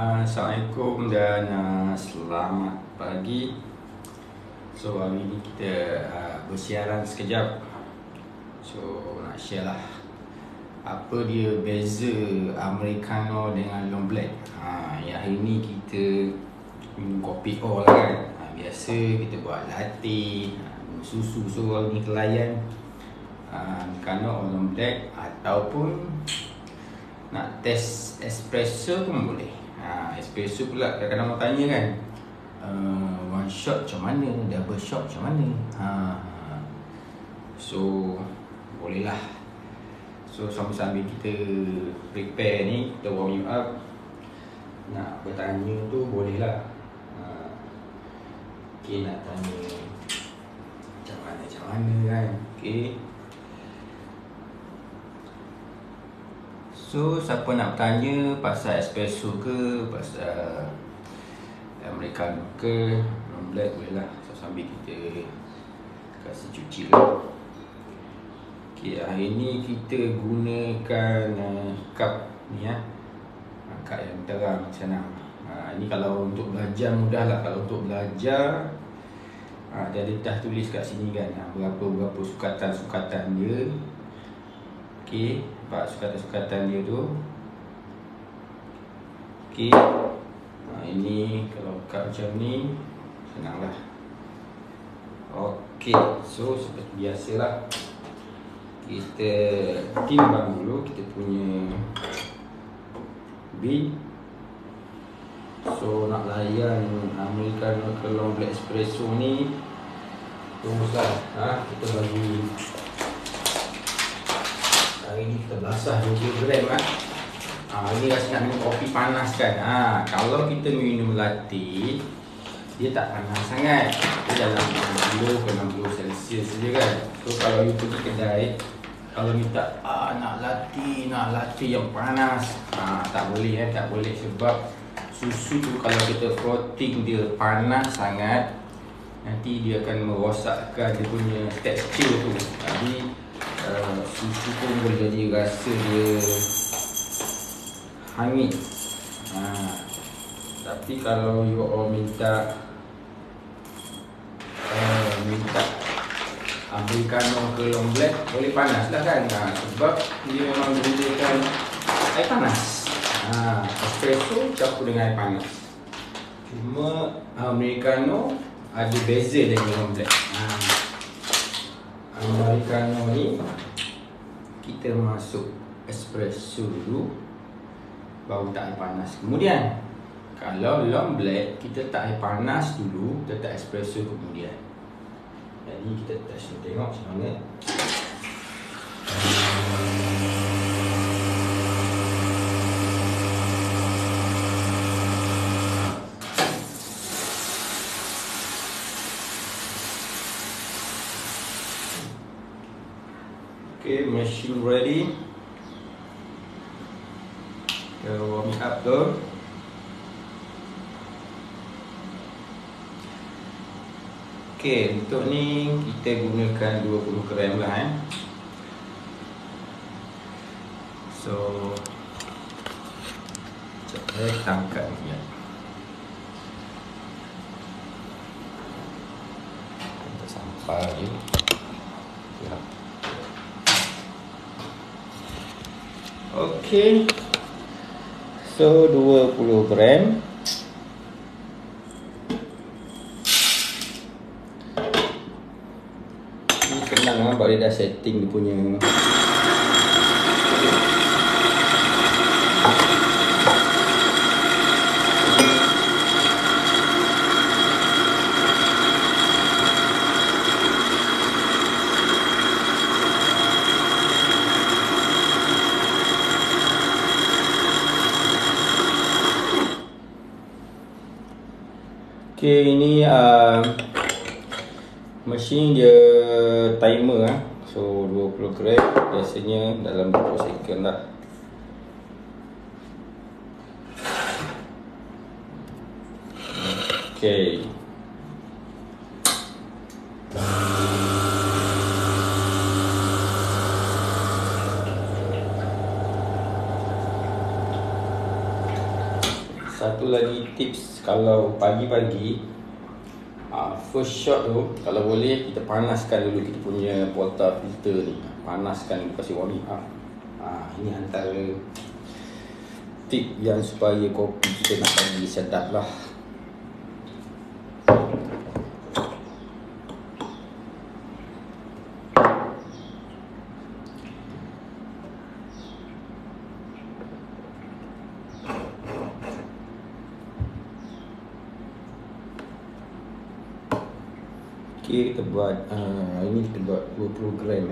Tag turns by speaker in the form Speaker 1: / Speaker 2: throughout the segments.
Speaker 1: Assalamualaikum dan selamat pagi. So hari ni kita bersiaran sekejap. So nak share lah apa dia beza Americano dengan long black. Yang hari ni kita minum kopi all lah kan. Biasa kita buat latte, minum susu. So hari ni kelayan Americano or long black, ataupun nak test espresso pun boleh. Espresso pula kadang-kadang orang tanya kan, one shot macam mana, double shot macam mana. So boleh lah. So sambil-sambil kita prepare ni, kita warm you up, nak bertanya tu boleh lah. Okay, nak tanya macam mana kan. Okay. So siapa nak bertanya pasal espresso ke, pasal Americano ke, long black, boleh lah. So sambil kita kasih cuci lah. Okay, hari ni kita gunakan cup ni ya. Cup yang terang, senang. Ini kalau untuk belajar mudah lah. Kalau untuk belajar dia ada dah tulis kat sini kan, berapa sukatan dia. Okay, sukatan dia tu. Okay, ini kalau kat macam ni senang lah. Okay, so seperti biasalah, kita timbang dulu kita punya bean. So nak layan Americano ke long black espresso ni, teruslah kita bagi. Hari ni kita basah 20 gram ini rasa nak minum kopi panas kan. Kalau kita minum latte, dia tak panas sangat. Dia dalam 60 ke 60 Celsius saja kan. So kalau you pergi kedai, kalau minta nak latte yang panas, tak boleh tak boleh. Sebab susu tu kalau kita frotting dia panas sangat, nanti dia akan merosakkan dia punya tekstur tu. Jadi susu pun boleh jadi rasa dia hangit. Tapi kalau you all minta Americano ke long black, boleh panas lah kan. Sebab dia memang menggunakan air panas. Espresso campur dengan air panas. Cuma Americano ada beza dengan long black. Americano ni kita masuk espresso dulu, baru tak air panas kemudian. Kalau long black kita tak air panas dulu, kita tak espresso kemudian. Jadi kita test tengok macam mana. Okay, machine ready. Kita warm it up tu. Okay, untuk ni kita gunakan 20 gram lah So saya tangkap ni ya. Kita sampai je. Ya. Okay, so 20 gram. Ini senang lah, sebab dia dah setting dia punya. Okay, ini mesin dia timer So 20 gram biasanya dalam 20 second lah. Okay. satu lagi tips kalau pagi-pagi, first shot tu kalau boleh kita panaskan dulu kita punya porta filter ni. Panaskan dulu, kasih warming up. Ini antara tip yang supaya kopi kita nak bagi sedap lah. Okay, kita buat ini kita buat 20 gram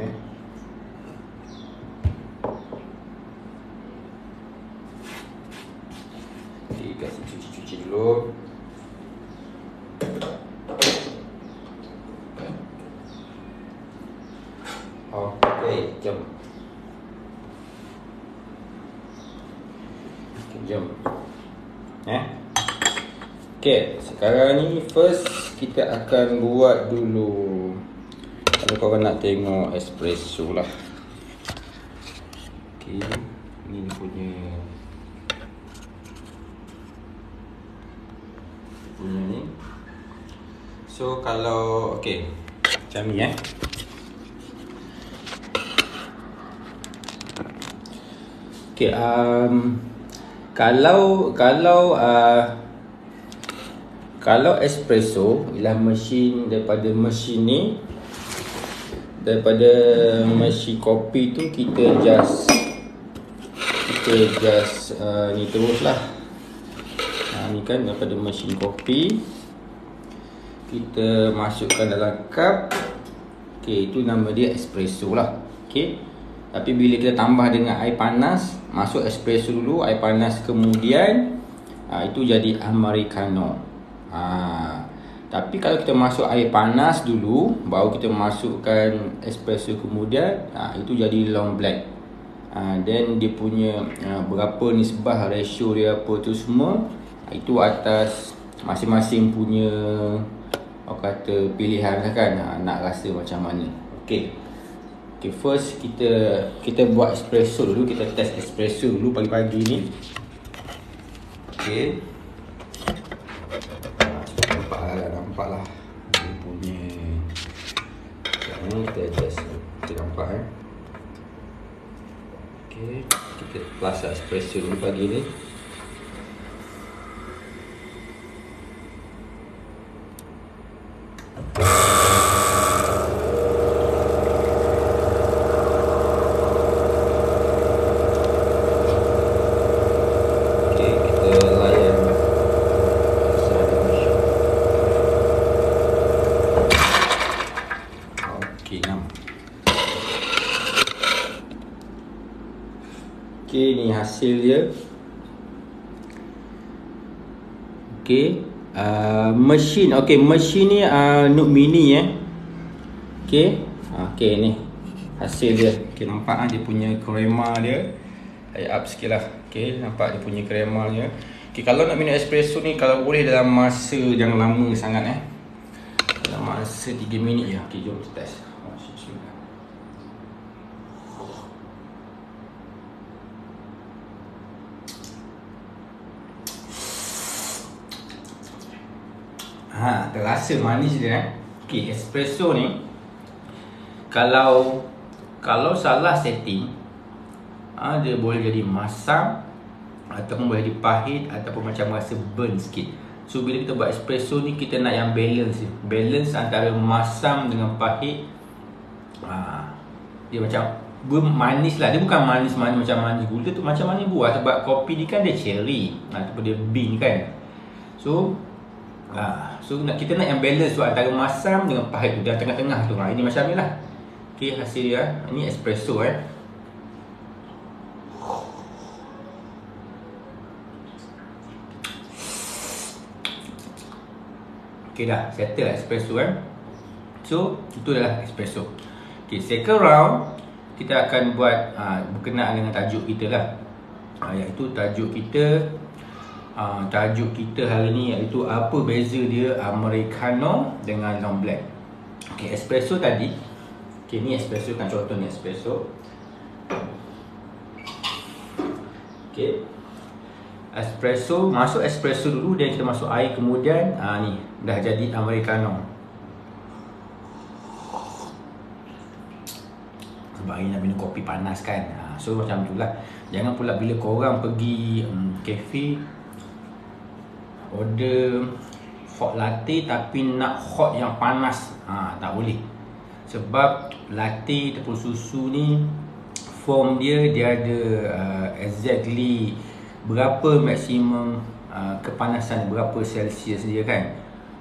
Speaker 1: Okay, kasih cuci-cuci dulu. Okay, jom. Jom. Okay, sekarang ni first kita akan buat dulu, kalau korang nak tengok, espresso lah. Okay, ni punya ni. So kalau okay, macam ni Okay, kalau espresso ialah mesin, daripada mesin kopi tu kita just ni terus lah. Ni kan daripada mesin kopi, kita masukkan dalam cup. Okay, itu nama dia espresso lah. Okay, tapi bila kita tambah dengan air panas, masuk espresso dulu, air panas kemudian, itu jadi americano. Tapi kalau kita masuk air panas dulu, baru kita masukkan espresso kemudian, itu jadi long black. Then dia punya berapa nisbah, ratio dia apa tu semua, itu atas masing-masing punya kata pilihan lah kan, nak rasa macam mana. Okay, first kita buat espresso dulu, kita test espresso dulu pagi-pagi ni. Okay, nampak lah dia punya ni, kita adjust, kita nampak Okay, kita plus espresso dulu pagi ni. Okay, ni hasil dia. Okay, mesin. Okay, mesin ni Note Mini Okay, okay ni hasil dia. Okay, nampak dia punya krema dia. High up sikit lah. Okay, nampak dia punya krema dia. Okay, kalau nak minum espresso ni, kalau boleh dalam masa jangan lama sangat dalam masa 3 minit je. Okay, jom kita test. Terasa manis dia Okay, espresso ni kalau salah setting, dia boleh jadi masam, ataupun boleh jadi pahit, ataupun macam rasa burn sikit. So bila kita buat espresso ni, kita nak yang balance antara masam dengan pahit. Dia macam manis lah. Dia bukan manis-manis macam manis gula tu, macam manis buah. Sebab kopi ni kan dia cherry ataupun dia bean kan. So kita nak yang balance tu antara masam dengan pahit tu, dan tengah-tengah tu. Ini macam ni lah. Okay, hasil dia. Ini espresso Okay dah, settle lah espresso So, itu adalah espresso. Okay, second round kita akan buat berkenaan dengan tajuk kita lah, iaitu tajuk kita hari ni, iaitu apa beza dia americano dengan long black. Okay, espresso tadi. Okay, ni espresso kan, contoh ni espresso. Okay, espresso, masuk espresso dulu, dan kita masuk air, kemudian ni dah jadi americano. Sebab hari nak minum kopi panas kan. So macam tu lah. Jangan pula bila korang pergi kafe order hot latte tapi nak hot yang panas, tak boleh. Sebab latte ataupun susu ni form dia ada exactly berapa maksimum kepanasan, berapa Celsius dia kan.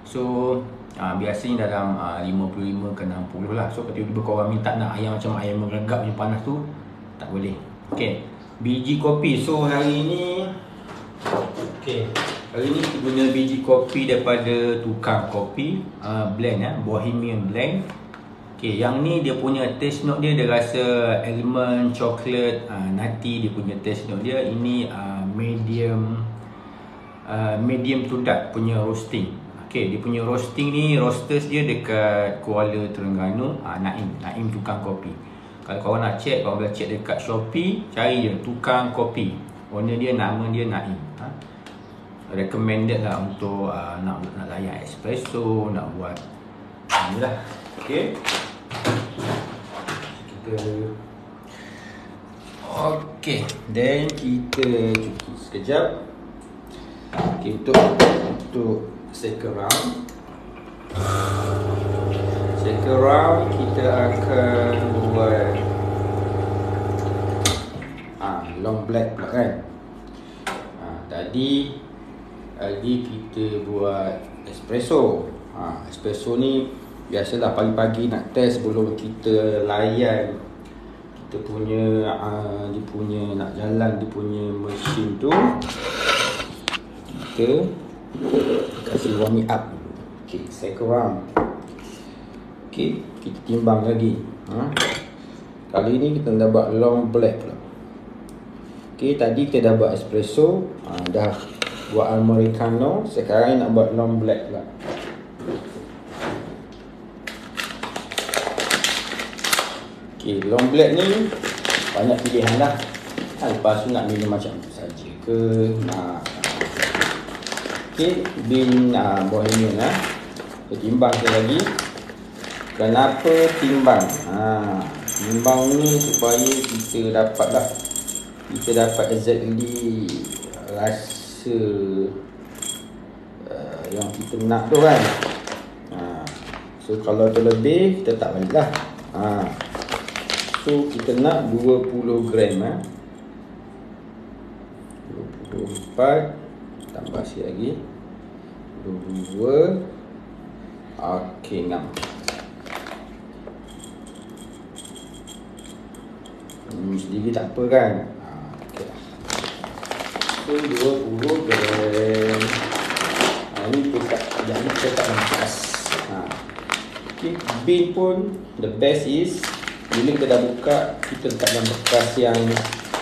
Speaker 1: So biasanya dalam 55 ke 60 lah. So tiba-tiba korang minta nak ayam macam ayam meregap punya panas tu, tak boleh. Okay, biji kopi. So hari ni hari ni kita guna biji kopi daripada tukang kopi blend, Bohemian Blend. Okay, yang ni dia punya taste note dia rasa almond, coklat, nutty dia punya taste note dia. Ini medium to dark punya roasting. Okay, dia punya roasting ni, roasters dia dekat Kuala Terengganu, Naim tukang kopi. Kalau korang nak check, korang boleh check dekat Shopee, cari je tukang kopi. Owner dia, nama dia Naim. Recommended lah untuk nak layan espresso, nak buat ni lah. Okay, then kita cuci sekejap. Okay, untuk second round kita akan buat long black pula kan. Tadi kita buat espresso. Espresso ni biasalah pagi-pagi nak test sebelum kita layan kita punya dia punya nak jalan dia punya mesin tu, kita kasih warm up dulu. Okay, second round. Okay, kita timbang lagi. Kali ni kita dah buat long black pula. Okay, tadi kita dah buat espresso, dah buat americano, sekarang nak buat long black pula. Okay, long black ni banyak pilihan lah. Lepas tu nak minum macam tu saja ke, nak bin Bohemian lah. Timbang sekali lagi. Kenapa timbang? Timbang ni supaya kita dapat exactly rasa yang kita nak tu kan. So kalau terlebih kita tak balik lah. So kita nak 20 gram 24 tambah sikit lagi 22. Okey, 6. Sendiri tak apa kan. Okay. So 20 gram. Ini kita tak lepas. Okay, bin pun the best is bila kita dah buka, kita letak dalam bekas yang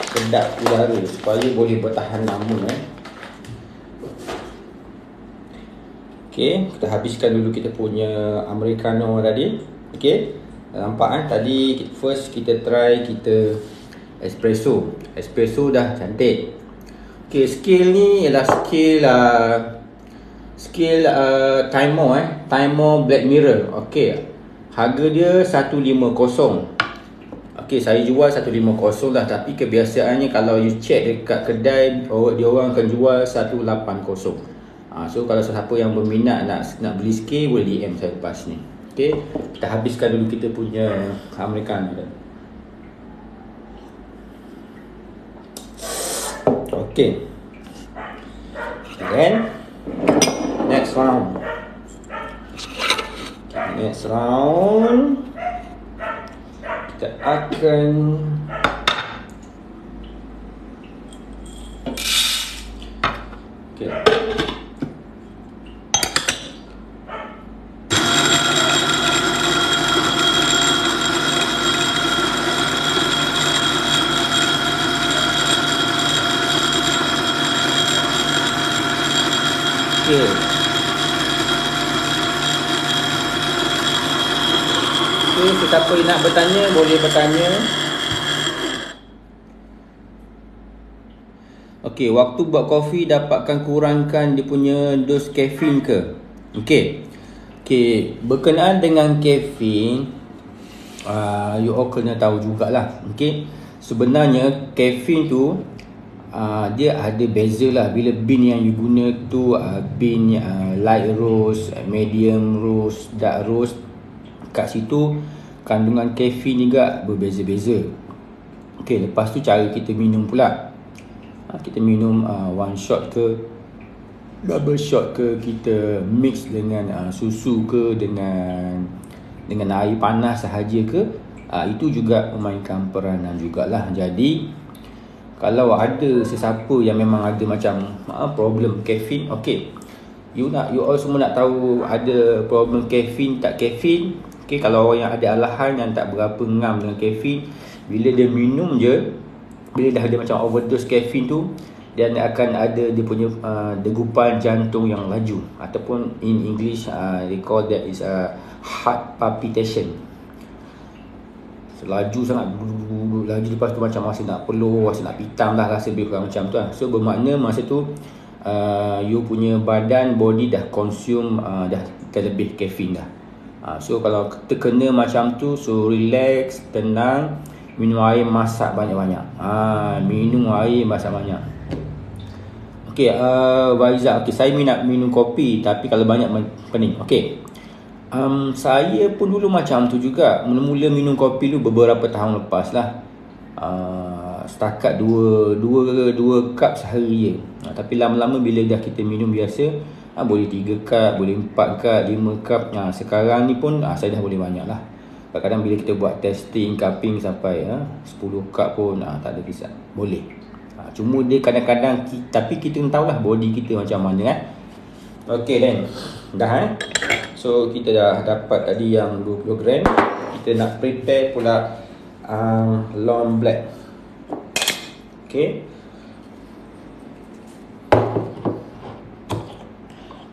Speaker 1: kedap udara supaya boleh bertahan lama. Okay, kita habiskan dulu kita punya americano tadi. Okay, nampak tadi first kita try kita espresso. Espresso dah cantik. Okay, skill ni ialah skill Timer Black Mirror. Okay, harga dia 150. Okay, saya jual 150 lah, tapi kebiasaannya kalau you check dekat kedai, dia orang akan jual 180. So kalau siapa yang berminat nak beli skill, boleh DM saya lepas ni. Okay, kita habiskan dulu kita punya americano dah. Okay, then next round kita akan siapa yang nak bertanya boleh bertanya. Okey, waktu buat kopi dapatkan kurangkan dia punya dos kafein ke? Okey. Okey, berkenaan dengan kafein, you all kena tahu jugalah. Okey. Sebenarnya kafein tu dia ada beza lah. Bila bean yang you guna tu bean light roast, medium roast, dark roast, kat situ kandungan kafein juga berbeza-beza. Okey, lepas tu cara kita minum pula. Kita minum one shot ke, double shot ke, kita mix dengan susu ke, dengan air panas sahaja ke, itu juga memainkan peranan jugalah. Jadi kalau ada sesiapa yang memang ada macam problem kafein, okey, you all semua nak tahu ada problem kafein tak kafein. Okey, kalau orang yang ada alahan yang tak berapa ngam dengan kafein, bila dia minum je, bila dah ada macam overdose kafein tu, dia akan ada dia punya degupan jantung yang laju, ataupun in English they call that is heart palpitation. So, laju sangat, laju, lepas tu macam masa nak peluh, rasa nak pitam lah, rasa lebih kurang macam tu lah. So bermakna masa tu you punya badan, body dah consume dah terlebih kafein dah. So kalau terkena macam tu, so relax, tenang, minum air masak banyak-banyak. Minum air masak banyak. Okey, Waiza, okey, saya minat minum kopi tapi kalau banyak pening. Okey. Saya pun dulu macam tu juga. Mula-mula minum kopi tu beberapa tahun lepas lah. Setakat dua cup sehari je. Tapi lama-lama bila dah kita minum biasa, boleh 3 cup, boleh 4 cup, 5 cup. Sekarang ni pun saya dah boleh banyak lah. Kadang-kadang bila kita buat testing, cupping sampai 10 cup pun tak ada kisah, boleh. Cuma dia kadang-kadang tapi kita tahulah body kita macam mana kan. Okey then, dah so kita dah dapat tadi yang 20 gram. Kita nak prepare pula long black. Okey,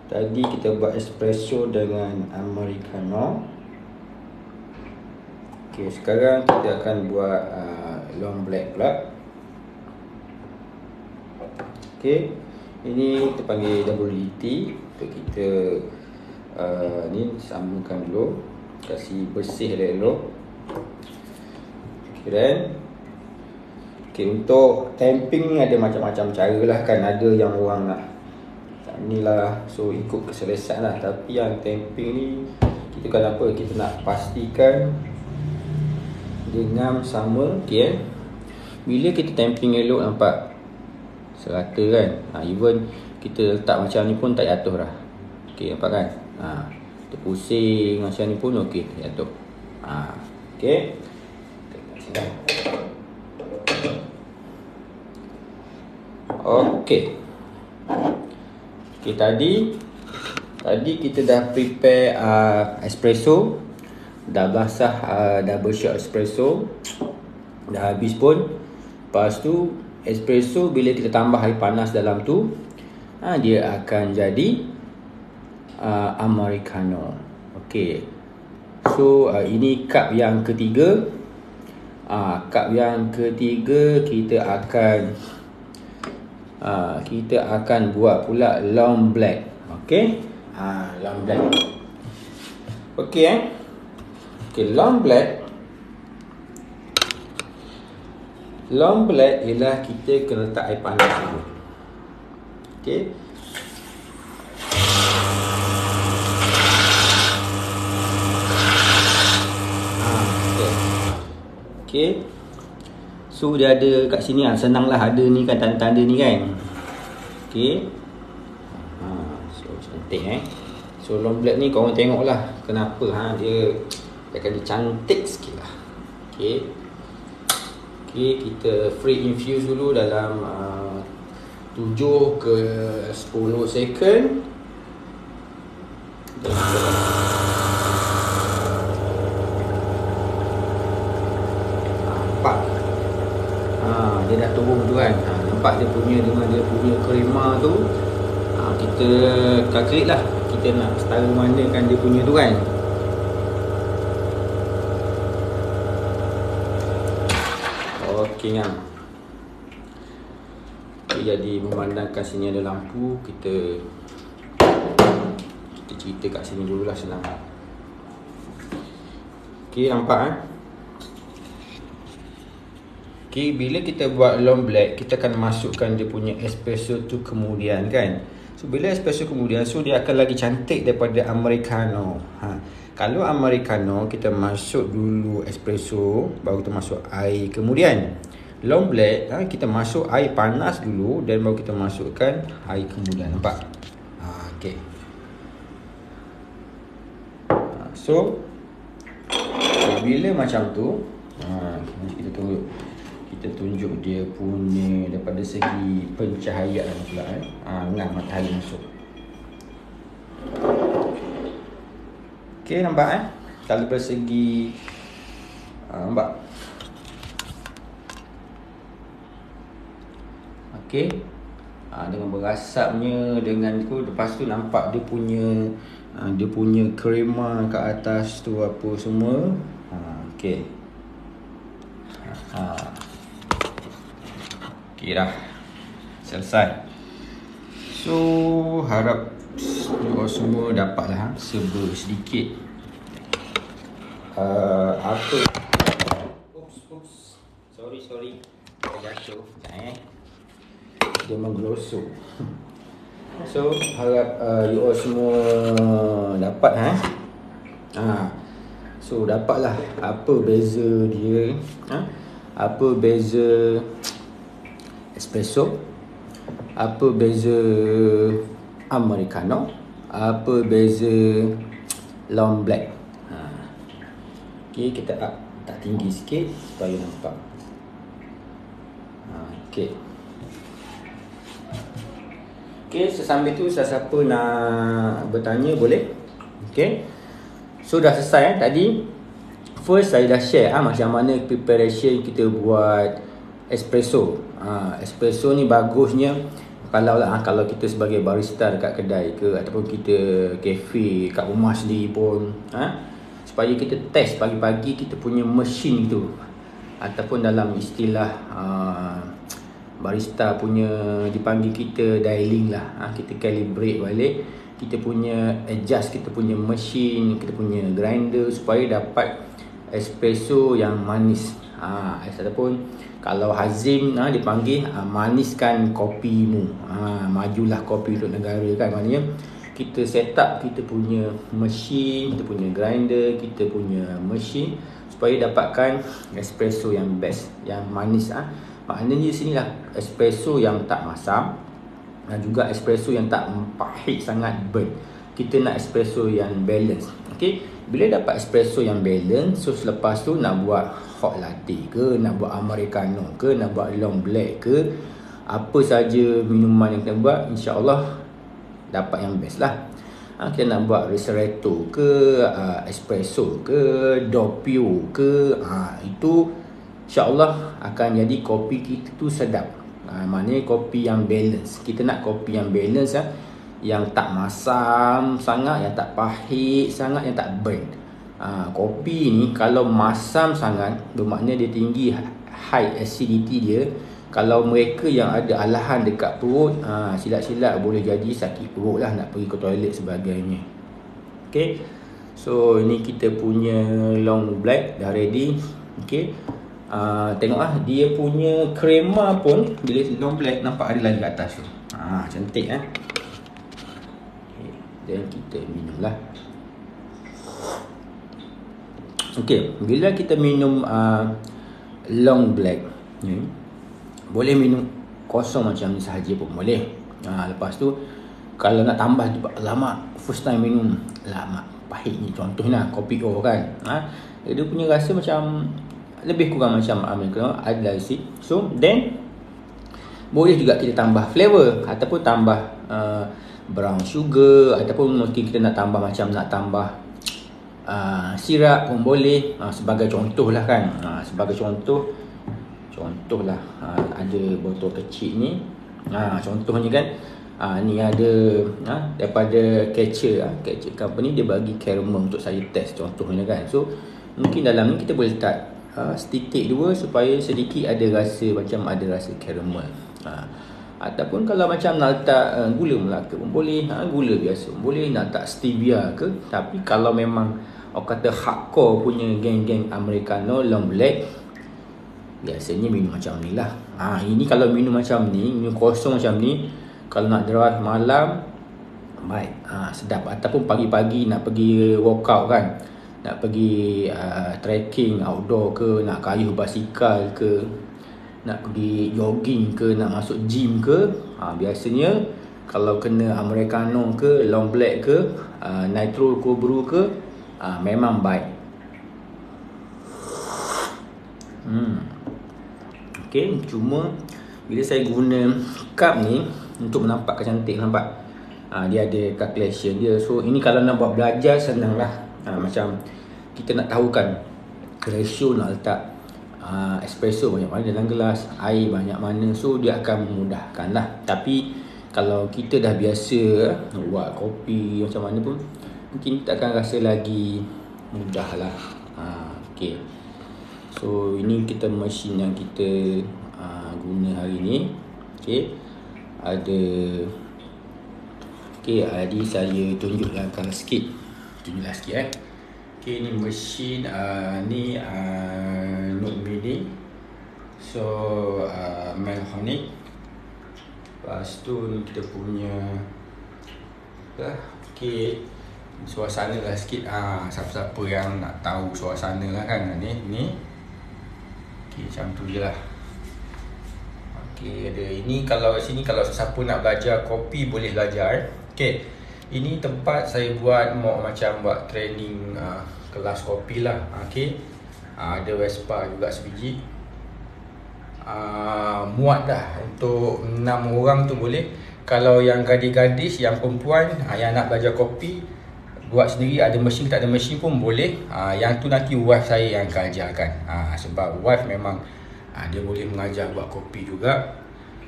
Speaker 1: tadi kita buat espresso dengan americano. Okey, sekarang kita akan buat long black pula. Okey, ini kita panggil double tea. Untuk kita ni sambungkan dulu, kasih bersih elok-elok. Okey then, okey, untuk tamping ni ada macam-macam cara lah kan. Ada yang orang nak ni lah, so ikut keselesaan lah. Tapi yang tamping ni kita kan apa, kita nak pastikan dengan sama. Okey bila kita tamping elok, nampak serata kan. Even kita letak macam ni pun tak jatuh dah. Okey, nampak kan. Kita pusing macam ni pun okey, tak jatuh. Okey, okey. Okey, tadi kita dah prepare espresso. Dah basah double shot espresso. Dah habis pun. Lepas tu espresso bila kita tambah air panas dalam tu, dia akan jadi americano. Okey. So ini cup yang ketiga. Cup yang ketiga kita akan buat pula long black. Okey. Long black. Okey Okey, long black. Long black ialah kita kena letak air panas dulu. Okey. Okey. So dia ada kat sini senanglah, ada ni kan tanda-tanda ni kan. Okey. So cantik So long black ni korang tengoklah kenapa dia akan cantik sikit lah. Okey. Okey, kita free infuse dulu dalam 7 ke 10 second. Nampak? Dia dah turun tu kan. Nampak dia punya dengan dia punya krema tu. Kita kalkulate lah, kita nak setara mana kan dia punya tu kan. Okey kan. jadi memandangkan sini ada lampu, kita cerita kat sini dulu lah, senang. Okay, nampak Okay, bila kita buat long black, kita akan masukkan dia punya espresso tu kemudian kan. So bila espresso kemudian, so dia akan lagi cantik daripada americano. Kalau americano kita masuk dulu espresso, baru kita masuk air kemudian. Long black kita masuk air panas dulu dan baru kita masukkan air kemudian. Nampak? Okay. So bila macam tu, kita tunjuk dia punya daripada segi pencahayaan pula dengan matahari masuk. Okey, nampak kalau dari segi nampak. Okey. Dengan berasapnya, dengan tu lepas tu nampak dia punya krema kat atas tu apa semua. Okey. Okey dah. Selesai. So harap semua dapatlah serba sedikit apa. Oops. Sorry. Jatuh. Dia menggelosok. So harap you all semua dapat So dapatlah apa beza dia, apa beza espresso, apa beza americano, apa beza long black. Okay, kita tak tinggi sikit supaya nampak. Okay, sesambil tu siapa nak bertanya boleh. Okay, so dah selesai tadi. First saya dah share macam mana preparation kita buat espresso. Espresso ni bagusnya kalau kita sebagai barista dekat kedai ke ataupun kita kafe kat rumah sendiri pun, supaya kita test pagi-pagi kita punya mesin tu, ataupun dalam istilah barista punya dipanggil kita dialing lah. Kita calibrate balik, kita punya adjust kita punya mesin, kita punya grinder supaya dapat espresso yang manis. Ataupun kalau Hazim dipanggil maniskan kopimu. Majulah kopi untuk negara kan. Maknanya kita set up kita punya mesin, kita punya grinder, kita punya mesin supaya dapatkan espresso yang best, yang manis. Maknanya sinilah espresso yang tak masam dan juga espresso yang tak pahit sangat burn. Kita nak espresso yang balance. Okay, bila dapat espresso yang balance, so selepas tu nak buat hot latte ke, nak buat americano ke, nak buat long black ke, apa saja minuman yang kita buat, insya-Allah dapat yang best lah. Kita nak buat ristretto ke, espresso ke, doppio ke, itu insya-Allah akan jadi kopi kita tu sedap. Maknanya kopi yang balance. Kita nak kopi yang balance yang tak masam sangat, yang tak pahit sangat, yang tak burn. Kopi ni kalau masam sangat, bermakna dia tinggi high acidity dia. Kalau mereka yang ada alahan dekat perut, silap-silap boleh jadi sakit perut lah, nak pergi ke toilet sebagainya. Okay, so ini kita punya long black dah ready. Okay, tengok dia punya krema pun bila long black nampak ada lagi kat atas tu. Cantik okay. Dan kita minum lah. Okay, bila kita minum long black ni, boleh minum kosong macam ni sahaja pun boleh. Lepas tu kalau nak tambah tu, lama first time minum lama pahit ni, contohnya kopi O kan, dia punya rasa macam lebih kurang macam americano, ada sikit. So then boleh juga kita tambah flavor ataupun tambah brown sugar, ataupun mungkin kita nak tambah macam nak tambah sirap pun boleh. Sebagai contoh lah kan, sebagai contoh lah, ada botol kecil ni, contohnya kan, ni ada daripada Catcher company, dia bagi caramel untuk saya test contohnya kan. So mungkin dalam ni kita boleh start setitik dua supaya sedikit ada rasa macam ada rasa caramel.
Speaker 2: Ataupun kalau macam nak letak gula Melaka pun boleh, gula biasa pun boleh, nak letak stevia ke. Tapi kalau memang orang kata hardcore punya geng-geng Americano long black, biasanya minum macam ni lah. Ini kalau minum macam ni, minum kosong macam ni, kalau nak drive malam, baik, sedap. Ataupun pagi-pagi nak pergi workout kan, nak pergi trekking outdoor ke, nak kayuh basikal ke, nak pergi jogging ke, nak masuk gym ke, biasanya kalau kena Americano ke, long black ke, nitro cold brew ke, memang baik. Okay, cuma bila saya guna cup ni untuk menampakkan cantik, nampak? Dia ada calculation dia. So ini kalau nak buat belajar senang lah. Macam kita nak tahu kan ratio nak letak espresso banyak mana dalam gelas, air banyak mana, so dia akan memudahkan lah. Tapi kalau kita dah biasa buat kopi macam mana pun, mungkin kita akan rasa lagi mudah lah. Okay, so ini kita mesin yang kita guna hari ni. Okay, ada jadi saya tunjuklah sikit. Okay, ni mesin ni Note Mini. So Melhonic. Lepas tu ni kita punya okay, suasana lah sikit. Siapa-siapa yang nak tahu suasana lah kan, ni okay, macam tu je lah. Okay, ada ini. Kalau sini kalau siapa nak belajar kopi boleh belajar. Okay, ini tempat saya buat macam buat training kelas kopi lah. Okay, ada Vespa juga sebiji. Muat dah untuk 6 orang tu boleh. Kalau yang gadis-gadis, yang perempuan yang nak belajar kopi buat sendiri, ada mesin tak ada mesin pun boleh. Yang tu nanti wife saya yang akan ajarkan. Sebab wife memang dia boleh mengajar buat kopi juga.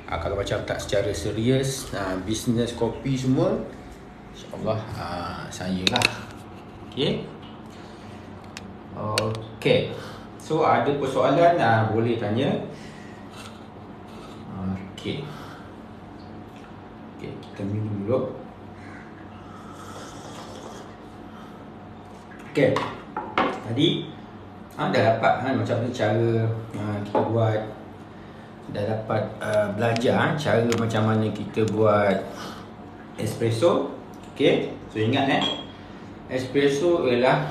Speaker 2: Kalau macam tak secara serius bisnes kopi semua, InsyaAllah saya lah. Okay, so ada persoalan boleh tanya. Okay, kita minum dulu. Okay, tadi dah dapat macam mana cara kita buat. Dah dapat belajar cara macam mana kita buat espresso. Okay, so ingat espresso ialah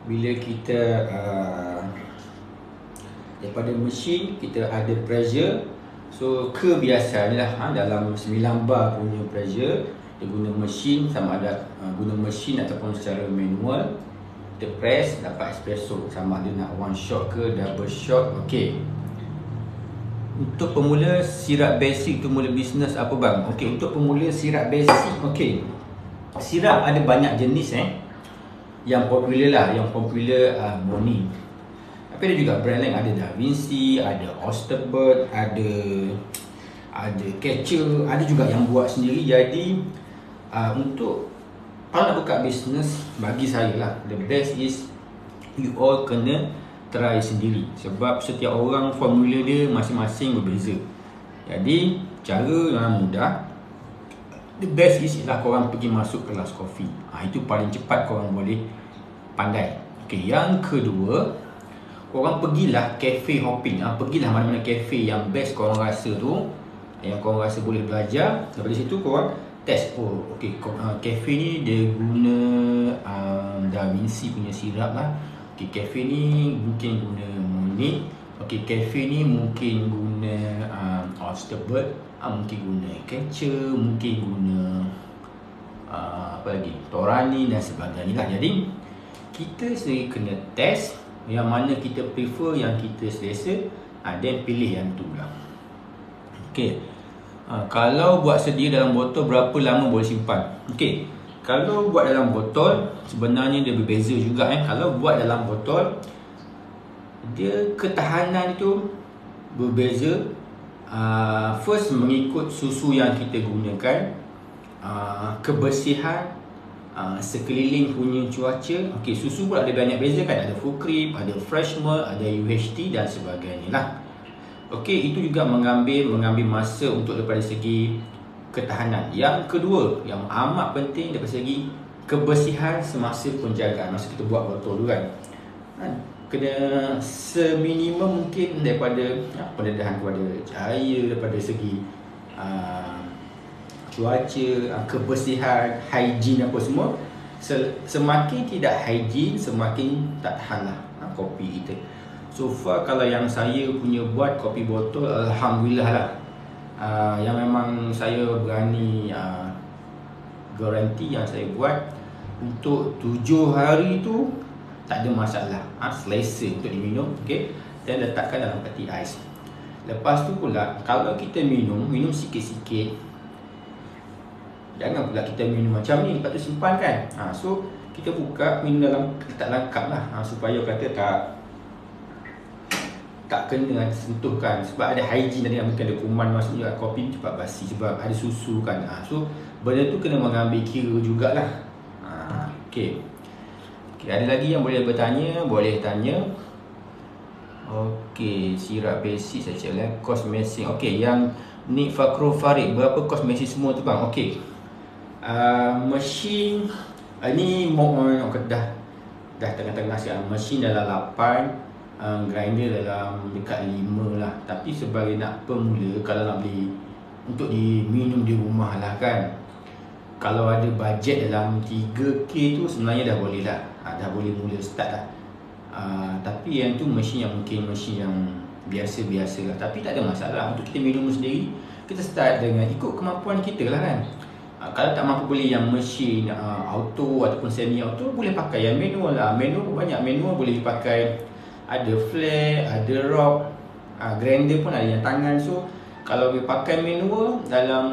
Speaker 2: bila kita daripada mesin kita ada pressure. So kebiasaannya lah dalam 9 bar punya pressure dia guna mesin, sama ada guna mesin ataupun secara manual. Kita press dapat espresso, sama ada nak one shot ke double shot. Okay, untuk pemula sirap basic tu mula bisnes apa bang? Okay, untuk pemula sirap basic, okay, sirap ada banyak jenis Yang popular lah, yang popular Morning. Tapi ada juga brand lain, ada Da Vinci, ada Osterbird, ada Catcher, ada juga yang buat sendiri. Jadi untuk kalau nak buka bisnes, bagi saya lah, the best is you all kena try sendiri. Sebab setiap orang formula dia masing-masing berbeza. Jadi cara yang mudah, the best is ialah korang pergi masuk kelas kopi. Itu paling cepat korang boleh pandai. Okay, yang kedua, korang pergilah cafe hopping. Pergilah mana-mana cafe yang best korang rasa tu, yang korang rasa boleh belajar. Daripada situ korang test. Okay, cafe ni dia guna Da Vinci punya sirap lah. Okay, cafe ni mungkin guna Morning. Okay, cafe ni mungkin guna Osterbird, mungkin guna Catcher, mungkin guna apa lagi, Torani dan sebagainya lah. Jadi kita sendiri kena test yang mana kita prefer, yang kita selesa, dan pilih yang tu lah. Okay, kalau buat sedia dalam botol, berapa lama boleh simpan? Okay, kalau buat dalam botol sebenarnya dia berbeza juga. Kalau buat dalam botol, dia ketahanan itu berbeza. First, mengikut susu yang kita gunakan, kebersihan, sekeliling punya cuaca. Okay, susu pun ada banyak beza kan. Ada full cream, ada fresh milk, ada UHT dan sebagainya lah. Okey, itu juga mengambil masa untuk daripada segi ketahanan. Yang kedua, yang amat penting daripada segi kebersihan semasa penjagaan, masa kita buat botol tu kan. Kena seminimum mungkin daripada pendedahan kepada cahaya, daripada segi cuaca, kebersihan, hygiene apa semua. Semakin tidak hygiene, semakin tak tahan lah kopi kita. So far kalau yang saya punya buat kopi botol, alhamdulillah lah, yang memang saya berani garanti yang saya buat untuk 7 hari tu tak ada masalah, selesa untuk diminum. Okay? Dan letakkan dalam peti ais. Lepas tu pula kalau kita minum sikit-sikit, jangan pula kita minum macam ni lepas tu simpan kan. So kita buka, minum dalam, letak dalam cup lah, supaya kata tak kena sentuhkan. Sebab ada hygiene tadi, mungkin ada kuman masuk juga, kopi cepat basi sebab ada susu kan. So benda tu kena mengambil kira jugalah. Okay, ada lagi yang boleh bertanya? Boleh tanya. Okay, sirap basic saya cek lah. Kos mesin. Okay, yang Nik Fakro Farid, berapa kos mesin semua tu bang? Okay, mesin ni dah tengah-tengah siap. Mesin dalam 8, grinder dalam dekat 5 lah. Tapi sebagai nak pemula, kalau nak beli untuk diminum di rumah lah kan, kalau ada bajet dalam 3K tu sebenarnya dah boleh lah, dah boleh mula start lah. Tapi yang tu mesin yang mungkin mesin yang biasa-biasa lah. Tapi tak ada masalah, untuk kita minum sendiri, kita start dengan ikut kemampuan kita lah kan. Kalau tak mampu beli yang mesin auto ataupun semi auto, boleh pakai yang manual lah. Manual banyak, manual boleh dipakai. Ada flare, ada rock, grinder pun ada yang tangan. So kalau dia pakai manual dalam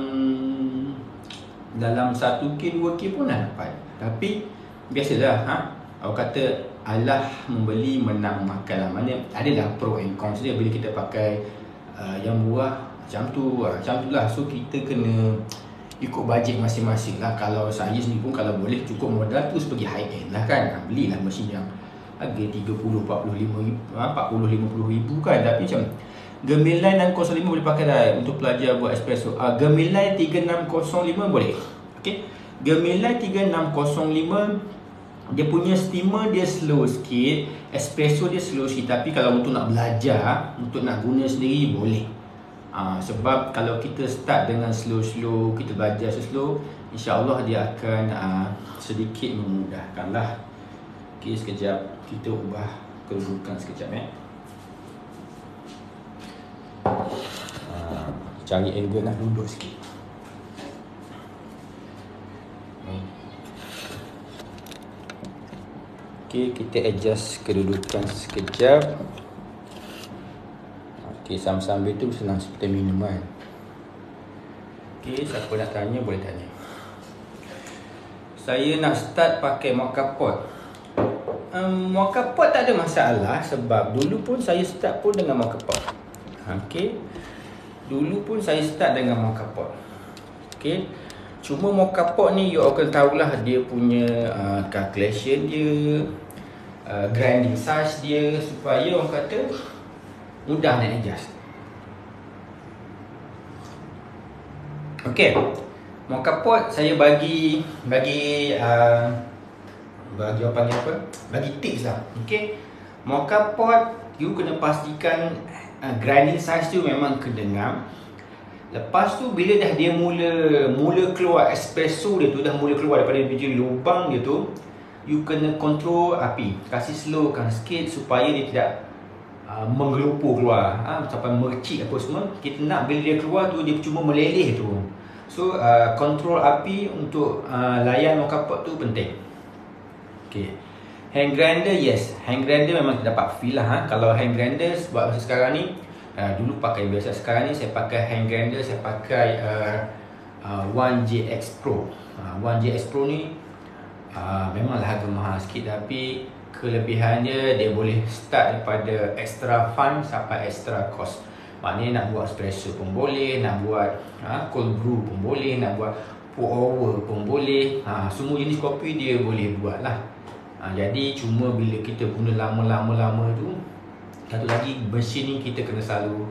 Speaker 2: 1K 2K pun dah dapat. Tapi biasalah, orang kata Allah membeli menang makan lah. Mana adalah pro and cons dia bila kita pakai yang murah macam tu lah. So kita kena ikut bajet masing-masing lah. Kalau saya sendiri pun kalau boleh cukup modal terus pergi high end lah kan. Belilah mesin yang harga 30-50 ribu kan. Tapi macam Gemini 605 boleh pakai dah untuk pelajar buat espresso. Gemini 3605 boleh. Okay, Gemini 3605 dia punya steamer dia slow sikit, espresso dia slow sikit. Tapi kalau untuk nak belajar, untuk nak guna sendiri boleh. Sebab kalau kita start dengan slow-slow, kita belajar slow, insya-Allah dia akan sedikit memudahkan lah. Okay, sekejap kita ubah kedudukan sekejap cari angle nak duduk sikit. Okay, kita adjust kedudukan sekejap. Okay, sambil tu senang kita minum kan. Okay, siapa nak tanya boleh tanya. Saya nak start pakai mocha pot. Mocha pot tak ada masalah sebab dulu pun saya start pun dengan mocha pot. Okay, dulu pun saya start dengan mocha pot. Okay, cuma mocha pot ni you akan tahulah dia punya calculation dia, grinding size dia, supaya orang kata mudah nak adjust. Okay, mocha pot saya bagi orang panggil apa? Bagi tips lah. Okay, mocha pot you kena pastikan grinding size tu memang kedengar. Lepas tu bila dah dia mula keluar espresso dia tu, dah mula keluar daripada biji lubang dia tu, you kena control api, kasih slowkan sikit supaya dia tidak menggelupur keluar, sampai mercik apa semua. Kita nak bila dia keluar tu dia cuma meleleh tu. So control api untuk layan mocha pot tu penting. Okay, hand grinder, yes, hand grinder memang dapat feel lah. Kalau hand grinder sebab masa sekarang ni, dulu pakai biasa, sekarang ni saya pakai hand grinder, saya pakai 1JX Pro. 1JX Pro ni memanglah harga mahal sikit, tapi kelebihannya dia boleh start daripada extra fun sampai extra cost. Maknanya nak buat espresso pun boleh, nak buat cold brew pun boleh, nak buat pour over pun boleh. Semua jenis kopi dia boleh buat lah. Jadi cuma bila kita guna lama tu, satu lagi mesin ni kita kena selalu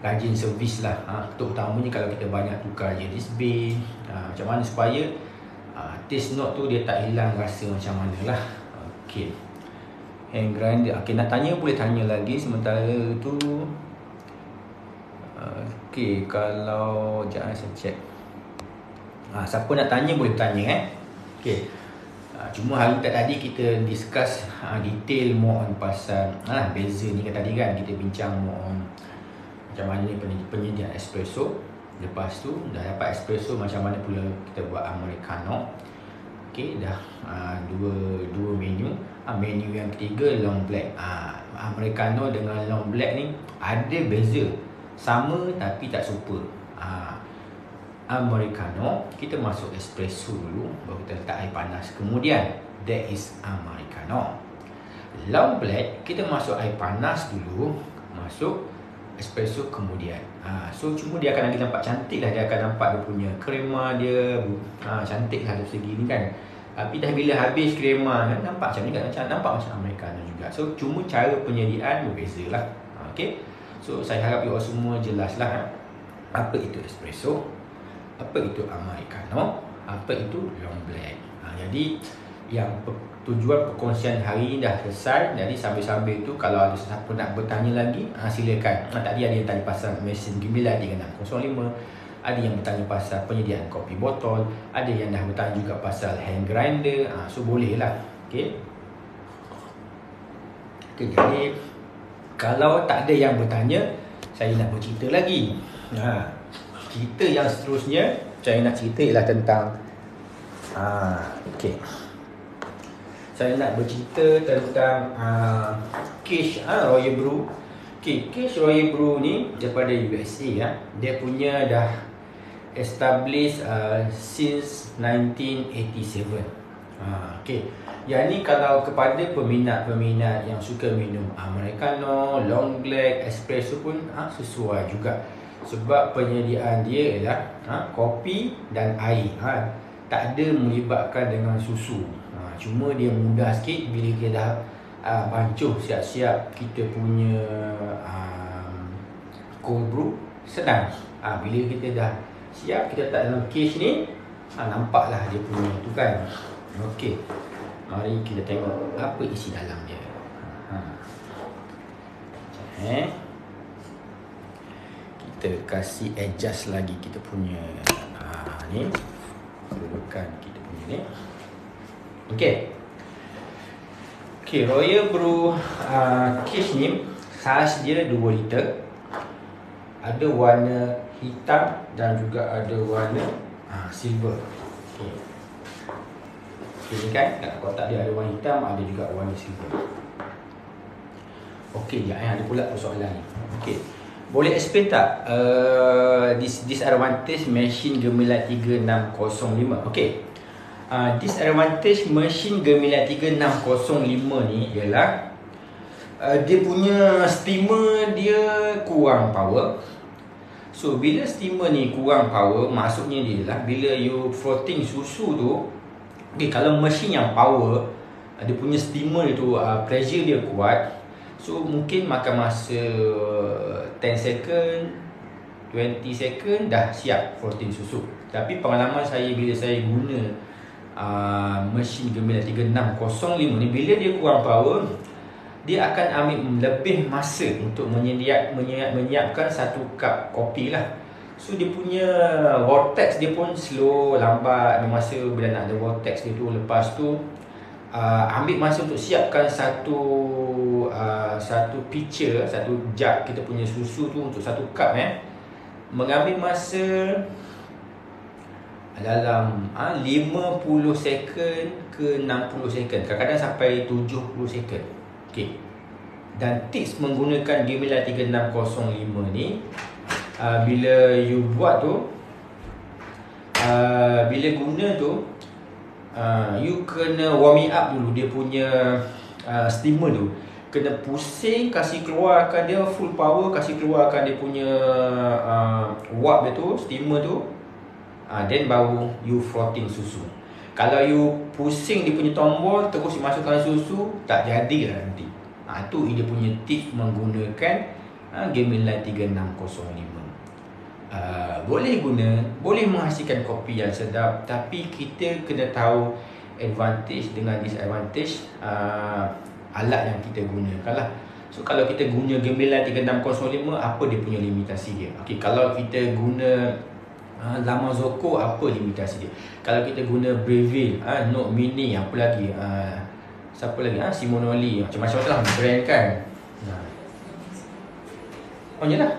Speaker 2: rajin servis lah. Terutamanya kalau kita banyak tukar jenis bin, macam mana supaya taste note tu dia tak hilang rasa macam mana lah. Okay, hand grinder. Okay, nak tanya boleh tanya lagi sementara tu. Okay, kalau jangan saya check. Siapa nak tanya boleh tanya Okay. Cuma hari tadi kita discuss detail more on pasal beza ni kan tadi kan kita bincang more on macam mana penyediaan espresso. Lepas tu dah dapat espresso, macam mana pula kita buat americano. Okay, dah dua menu. Menu yang ketiga long black. Americano dengan long black ni ada beza, sama tapi tak serupa. Americano kita masuk espresso dulu, baru kita letak air panas, kemudian that is americano. Long black kita masuk air panas dulu, masuk espresso kemudian. So cuma dia akan lagi nampak cantik lah, dia akan nampak dia punya krema dia cantik lah dari segi ni kan. Tapi dah bila habis krema kan, nampak macam ni kan, nampak macam americano juga. So cuma cara penyediaan berbeza lah. Okay, so saya harap you all semua jelas lah apa itu espresso, apa itu americano, apa itu long black. Jadi yang tujuan perkongsian hari ini dah selesai. Jadi sambil-sambil tu kalau ada siapa nak bertanya lagi, silakan. Tadi ada yang tanya pasal mesin gemilang 3605, ada yang bertanya pasal penyediaan kopi botol, ada yang dah bertanya juga pasal hand grinder. So boleh lah. Okay, jadi kalau tak ada yang bertanya, saya nak bercerita lagi. Cerita yang seterusnya saya nak cerita ialah tentang okay, saya nak bercerita tentang Kish Royal Brew. Okay, Kish Royal Brew ni daripada USA dia punya dah established since 1987. Okay, yang ni kalau kepada peminat-peminat yang suka minum americano, long black, espresso pun sesuai juga. Sebab penyediaan dia ialah kopi dan air. Tak ada melibatkan dengan susu. Cuma dia mudah sikit bila kita dah bancuh siap-siap kita punya cold brew, senang. Bila kita dah siap, kita letak dalam case ni, nampaklah dia punya tu kan. Okey, mari kita tengok apa isi dalam dia. Kita kasih adjust lagi kita punya ni, kedudukan kita punya ni. Okay, Royal Brew Kish ni saiz dia 2 liter. Ada warna hitam dan juga ada warna silver. Okay, ni kan kotak dia ada warna hitam, ada juga warna silver. Okay, ada pula persoalan ni. Okay, boleh explain tak disadvantage mesin gemilang 3605? Okay, disadvantage mesin gemilang 3605 ni ialah dia punya steamer dia kurang power. So bila steamer ni kurang power, maksudnya dia lah bila you frotting susu tu, okay, kalau mesin yang power, dia punya steamer tu pressure dia kuat. So mungkin makan masa 10 second, 20 second dah siap frotting susu. Tapi pengalaman saya bila saya guna mesin gemilang 3605 ni, bila dia kurang power, dia akan ambil lebih masa untuk menyiapkan 1 cup kopi lah. So dia punya vortex dia pun slow, lambat. Masa bila nak ada vortex dia tu, lepas tu ambil masa untuk siapkan satu pitcher, satu jug kita punya susu tu untuk 1 cup mengambil masa dalam 50 second ke 60 second, kadang-kadang sampai 70 second. Okay, dan tips menggunakan gemilang 3605 ni, bila you buat tu, bila guna tu, you kena warming up dulu dia punya steamer tu. Kena pusing, kasih keluarkan dia full power, kasih keluarkan dia punya wap dia tu, steamer tu, then baru you frotting susu. Kalau you pusing dia punya tombol terus masukkan susu, tak jadilah nanti. Tu dia punya tips menggunakan Gemilang 3605. Boleh menghasilkan kopi yang sedap, tapi kita kena tahu advantage dengan disadvantage alat yang kita gunakan lah. So kalau kita guna Gemilang 3605, apa dia punya limitasi dia? Okey, kalau kita guna Lama Zoko, apa limitasi dia? Kalau kita guna Breville, Note Mini, apa lagi? Siapa lagi? Simonoli, macam-macam lah brand kan. Oh yalah.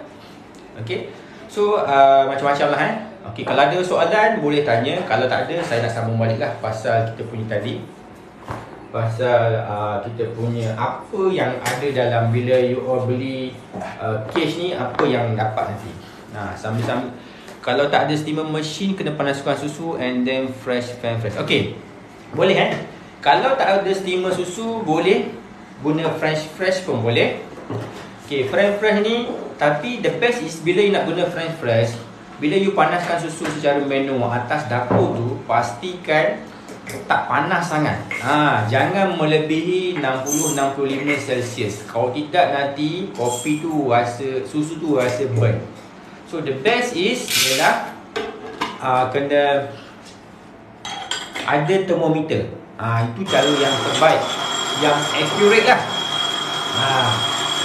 Speaker 2: Okey. So macam-macam lah Okey, kalau ada soalan boleh tanya. Kalau tak ada, saya nak sambung balik lah pasal kita punya tadi. Pasal kita punya apa yang ada dalam bila you all beli case ni, apa yang dapat nanti. Sambil-sambil, kalau tak ada steamer machine, kena panaskan susu and then fresh fan fresh. Okey, boleh kalau tak ada steamer susu, boleh guna fresh pun boleh. Okey, fresh ni, tapi the best is bila you nak guna fresh, bila you panaskan susu secara manual atas dapur tu, pastikan tak panas sangat. Jangan melebihi 60-65 Celsius. Kalau tidak, nanti kopi tu rasa, susu tu rasa burn. So the best is ialah kena ada thermometer. Itu cara yang terbaik, yang accurate lah.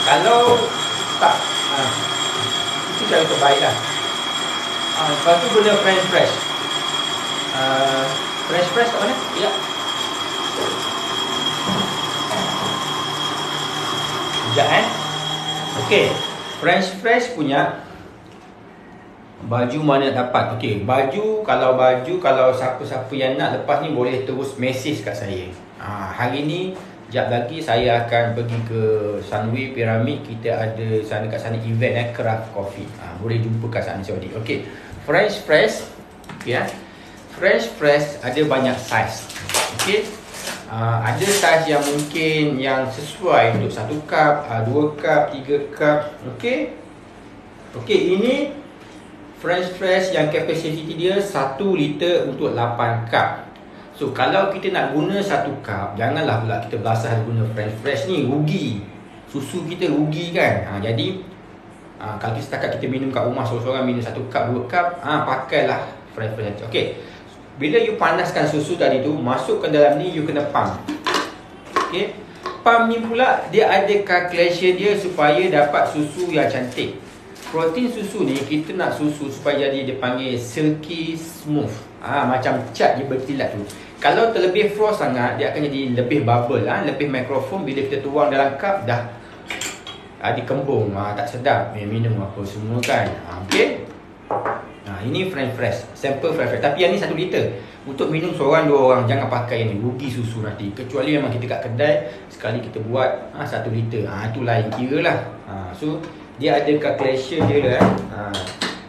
Speaker 2: Kalau tak, itu cara terbaik lah. Lepas tu guna fresh. Fresh kat mana? Ya. Sekejap Okey, fresh punya baju mana dapat. Okey, baju kalau siapa-siapa yang nak lepas ni boleh terus message kat saya. Hari ni sekejap lagi saya akan pergi ke Sunway Pyramid. Kita ada kat sana event craft coffee. Boleh jumpa kat sana Saudi. Okey, fresh ya. Fresh ada banyak saiz. Okey. Ada saiz yang mungkin yang sesuai untuk 1 cup, 2 cup, 3 cup. Okey. Ini fresh yang capacity dia 1 liter untuk 8 cup. So kalau kita nak guna 1 cup, janganlah pula kita belasah guna fresh ni, rugi. Susu kita rugi kan. Jadi kalau kita setakat kita minum kat rumah, seorang-seorang minum 1 cup, 2 cup, pakailah fresh. Okey. Bila you panaskan susu tadi tu, masukkan dalam ni, you kena pump. Okey. Pump ni pula dia ada calculation dia supaya dapat susu yang cantik. Protein susu ni, kita nak susu supaya dia panggil silky smooth. Macam cat dia berkilat tu. Kalau terlebih frost sangat, dia akan jadi lebih bubble, lebih microfoam. Bila kita tuang dalam cup, dah dikembung, tak sedap minum apa semua kan. Okey. Ini fresh, sample fresh. Tapi yang ni 1 liter. Untuk minum seorang 2 orang, jangan pakai yang ni, rugi susu nanti. Kecuali memang kita kat kedai, sekali kita buat 1 liter. Itu lain kira lah. So dia ada calculation dia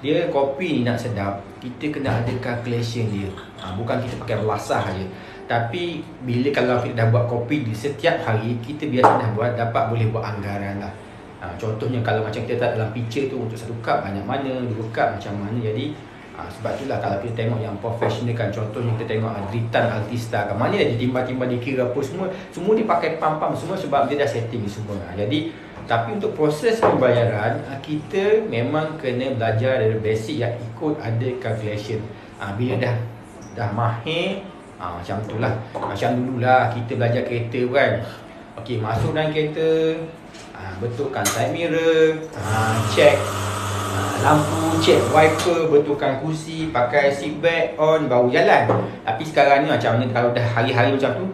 Speaker 2: dia kopi ni nak sedap, kita kena ada calculation dia. Bukan kita pakai belasah je. Tapi bila kalau kita dah buat kopi di setiap hari, kita biasa dah buat, boleh buat anggaran lah. Contohnya kalau macam kita tak dalam picture tu, untuk 1 cup banyak mana, 2 cup macam mana. Jadi sebab itulah kalau kita tengok yang profesional kan, contohnya kita tengok Dritan, Altista kan, mana dia timbang-timbang dikira apa semua dia pakai pump semua sebab dia dah setting semua. Jadi tapi untuk proses pembayaran, kita memang kena belajar dari basic yang ikut ada calculation. Bila dah mahir, macam tu lah. Macam dululah kita belajar kereta kan. Okey, masuk dalam kereta, betulkan side mirror, check lampu, check wiper, betulkan kursi, pakai seat belt on, baru jalan. Tapi sekarang ni macam mana kalau dah hari-hari macam tu,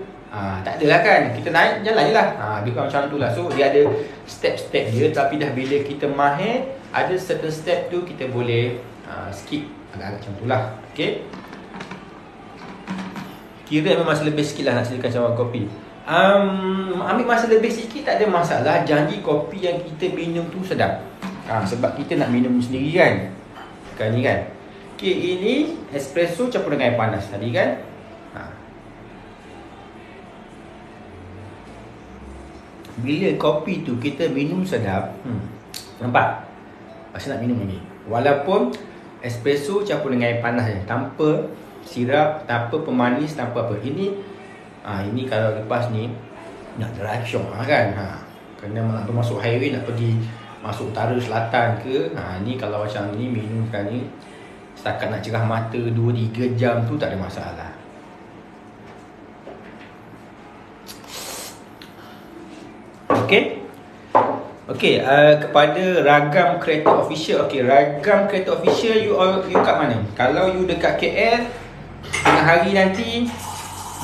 Speaker 2: tak adalah kan, kita naik jalan je lah. Dia macam tu lah. So dia ada step-step dia. Tapi dah bila kita mahir, ada certain step tu kita boleh skip agak-agak macam tu lah. Okay, kira memang masa lebih sikit lah nak sediakan cawan kopi. Ambil masa lebih sikit tak ada masalah. Janji kopi yang kita minum tu sedap. Sebab kita nak minum sendiri kan. Kan ni kan. Okay, ini espresso campur dengan air panas tadi kan. Bila kopi tu kita minum sedap, nampak? Rasa nak minum lagi. Walaupun espresso campur dengan air panas je, tanpa sirap, tanpa pemanis, tanpa apa. Ini kalau lepas ni nak drive shop kan. Kena masuk highway nak pergi masuk utara selatan ke, ni kalau macam ni minum sekarang ni setakat nak cerah mata 2-3 jam tu tak ada masalah. Okey, kepada Ragam Creator Official. Okey, Ragam Creator Official, you kat mana? Kalau you dekat KL, tengah hari nanti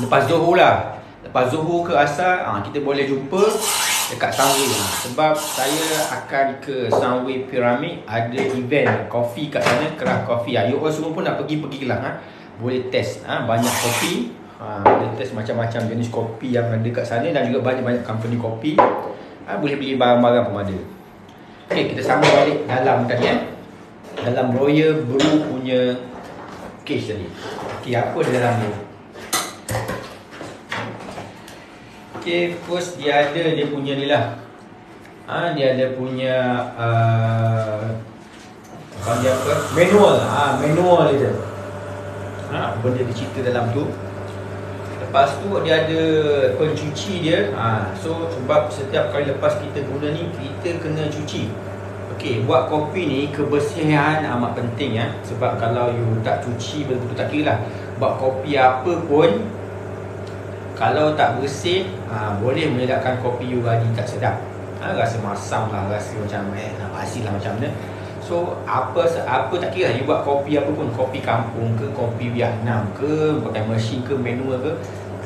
Speaker 2: lepas Zohor lah. Lepas Zohor ke asar, kita boleh jumpa dekat Sunway. Sebab saya akan ke Sunway Pyramid, ada event kopi kat sana, Craft Coffee. You all semua pun nak pergilah. Boleh test banyak kopi. Boleh test macam-macam jenis kopi yang ada kat sana, dan juga banyak-banyak company kopi. Boleh beli barang-barang pun ada. Okey, kita sambung balik dalam tadi dalam Royal Brew punya case tadi. Okey, apa di dalam ni? Okey, first dia ada dia punya ni lah. Dia ada punya panggil apa? Manual. Manual dia. Benda dia cerita dalam tu. Lepas tu dia ada pencuci dia. So sebab setiap kali lepas kita guna ni, kita kena cuci. Okey, buat kopi ni kebersihan amat penting Sebab kalau you tak cuci, betul-betul tak kira lah buat kopi apa pun, kalau tak bersih, boleh menyebabkan kopi you jadi tak sedap. Rasa masam lah, rasa macam asin lah macam mana. So apa tak kira you buat kopi apa pun, kopi kampung ke, kopi Vietnam ke, pakai mesin ke, manual ke,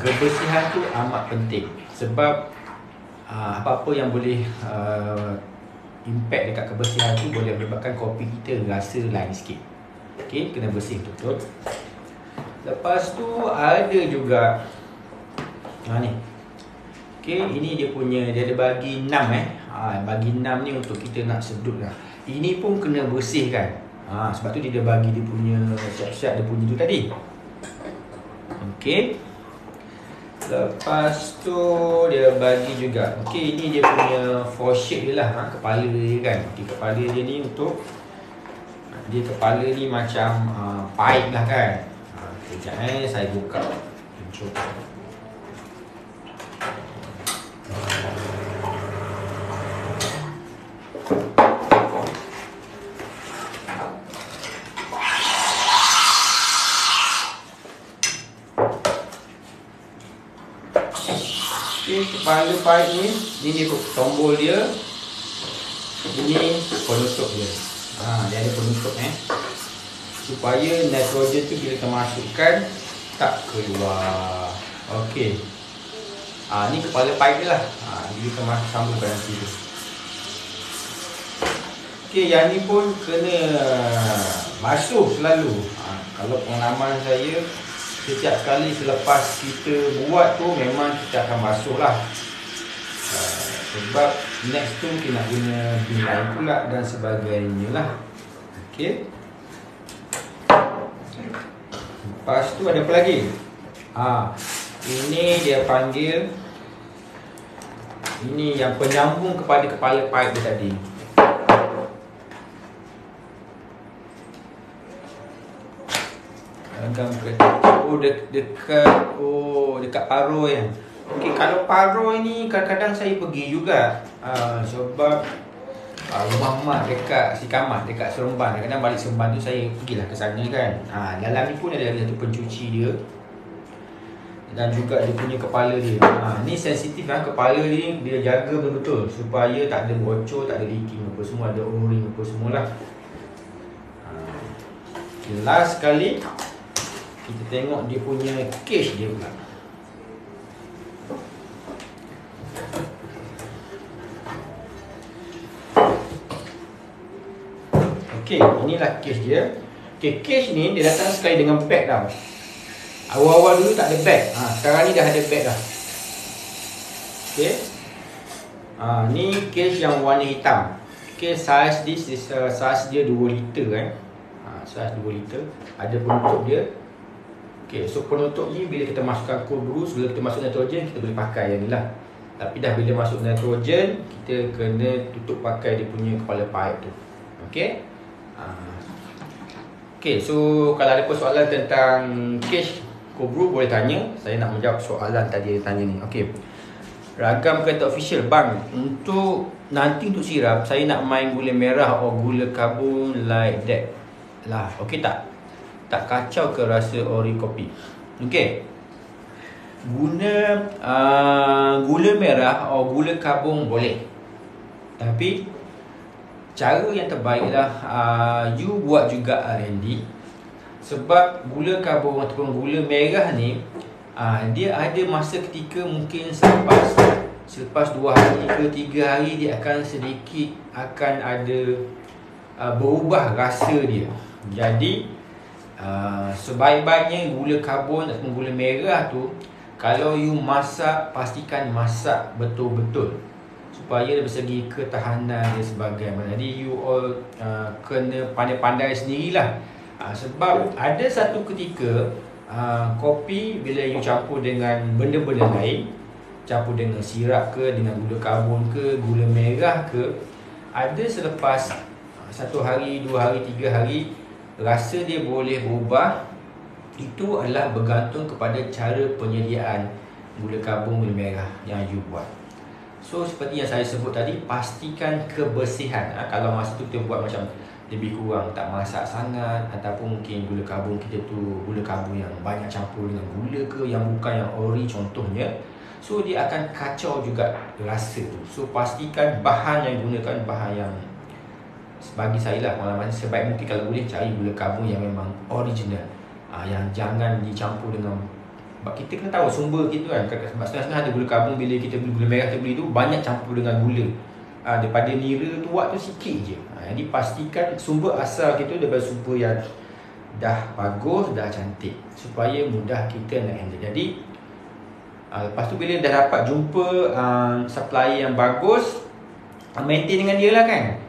Speaker 2: kebersihan tu amat penting. Sebab apa-apa yang boleh impact dekat kebersihan tu boleh menyebabkan kopi kita rasa lain sikit. Okey, kena bersih betul-betul. Lepas tu ada juga ni. Okey, ini dia punya, dia ada bagi 6 bagi 6 ni untuk kita nak sedut lah. Ini pun kena bersihkan. Sebab tu dia ada bagi dia punya siap-siap dia punya tu tadi. Okey. Lepas tu dia bagi juga. Okey, ini dia punya foreshape dia lah, kepala dia kan. Okey, kepala dia ni untuk dia kepala ni macam pipe lah kan. Sekejap saya buka. Cuba. Kepala pipe ni dia tombol dia. Ini penutup dia. Dia ada penutup supaya nitrogen tu bila kita masukkan tak keluar. Okey. Ni kepala pipe dia lah. Dia kita sambungkan nanti tu. Okey, yang ni pun kena basuh selalu. Kalau pengalaman saya, setiap kali selepas kita buat tu memang kita akan basuh lah. Sebab next tu kita nak guna bilai pula dan sebagainya lah. Okey. Lepas tu ada apa lagi? Ini dia panggil, ini yang penyambung kepada kepala pipe dia tadi. Dekat Paro yang. Okey, kalau Paro ini kadang-kadang saya pergi juga. Sebab rumah mak dekat Sikamat, dekat Seremban. Kadang-kadang balik Seremban tu saya pergilah ke sana kan. Dalam ni pun ada satu pencuci dia. Dan juga dia punya kepala dia. Ni sensitif kepala dia, dia jaga betul-betul supaya tak ada bocor, tak ada leaking apa semua, ada o-ring apa semualah. Last sekali kita tengok dia punya case dia pula. Okey, inilah case dia. Okey, case ni dia datang sekali dengan bag tau. Awal-awal dulu tak ada bag. Sekarang ni dah ada bag dah. Okey. Ni case yang warna hitam. Okey, size this is size dia 2 liter size 2 liter. Ada penutup dia. Okey, so penutup ni bila kita masukkan cold brew, bila kita masuk nitrogen, kita boleh pakai yang ni lah. Tapi dah bila masuk nitrogen, kita kena tutup pakai dia punya kepala pipe tu. Okey. Okey, so kalau ada persoalan tentang case cold brew boleh tanya. Saya nak menjawab soalan tadi yang tanya ni. Okey. Ragam kata official, bang, untuk nanti untuk sirap saya nak main gula merah atau gula karbon like that lah. Okey tak? Tak kacau ke rasa ori kopi? Okey. Guna gula merah atau gula karbon boleh. Tapi cara yang terbaiklah you buat juga R&D. Sebab gula karbon ataupun gula merah ni dia ada masa ketika mungkin selepas 2 hari ke 3 hari dia akan sedikit akan ada berubah rasa dia. Jadi sebaik-baiknya gula karbon ataupun gula merah tu kalau you masak, pastikan masak betul-betul supaya dari segi ketahanan dia sebagainya. Jadi you all kena pandai-pandai sendirilah. Sebab ada satu ketika kopi bila you campur dengan benda-benda lain, campur dengan sirap ke, dengan gula karbon ke, gula merah ke, ada selepas 1 hari, 2 hari, 3 hari rasa dia boleh berubah. Itu adalah bergantung kepada cara penyediaan gula karbon, gula merah yang you buat. So seperti yang saya sebut tadi, pastikan kebersihan. Kalau masa tu kita buat macam lebih kurang tak masak sangat, ataupun mungkin gula karbon kita tu gula karbon yang banyak campur dengan gula ke, yang bukan yang ori contohnya, so dia akan kacau juga rasa tu. So pastikan bahan yang gunakan bahan yang, bagi saya lah pengalaman, sebaik mungkin kalau boleh cari gula karbon yang memang original, yang jangan dicampur dengan, kita kena tahu sumber kita kan. Sebab setengah-setengah ada gula karbon, bila kita beli gula merah kita beli tu banyak campur dengan gula, daripada nira tuak tu sikit je. Jadi pastikan sumber asal kita daripada sumber yang dah bagus, dah cantik, supaya mudah kita nak handle. Jadi lepas tu bila dah dapat jumpa supplier yang bagus, maintain dengan dia lah kan.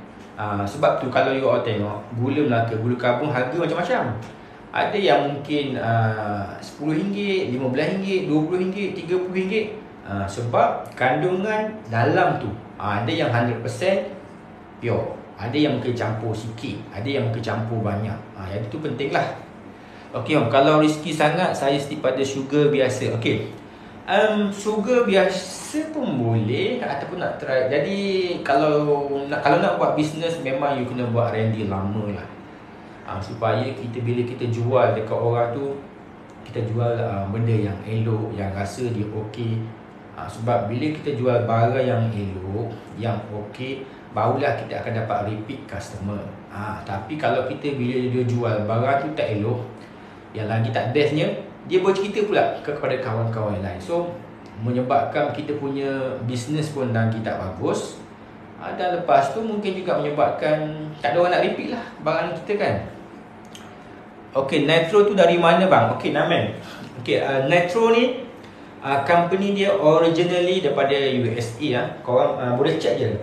Speaker 2: Sebab tu kalau you all tengok gula Melaka, gula karbon harga macam-macam. Ada yang mungkin RM10, RM15, RM20, RM30. Sebab kandungan dalam tu ada yang 100% pure, ada yang mungkin campur sikit, ada yang mungkin campur banyak. Jadi tu penting lah. Okey om, kalau risky sangat saya stick pada sugar biasa. Okey, sugar biasa pun boleh, ataupun nak try. Jadi kalau nak buat bisnes, memang you kena buat R&D lama lah, supaya kita bila kita jual dekat orang tu, kita jual benda yang elok, yang rasa dia okey. Sebab bila kita jual barang yang elok, yang okey, barulah kita akan dapat repeat customer. Tapi kalau kita bila dia jual barang tu tak elok, yang lagi tak bestnya, dia bercerita pula kepada kawan-kawan lain. So menyebabkan kita punya bisnes pun lagi tak bagus. Dan lepas tu mungkin juga menyebabkan tak ada orang nak repeat lah barang kita kan. Okey, Nitro tu dari mana bang? Okey, Namen. Okey, Nitro ni company dia originally daripada USA. Korang boleh check je.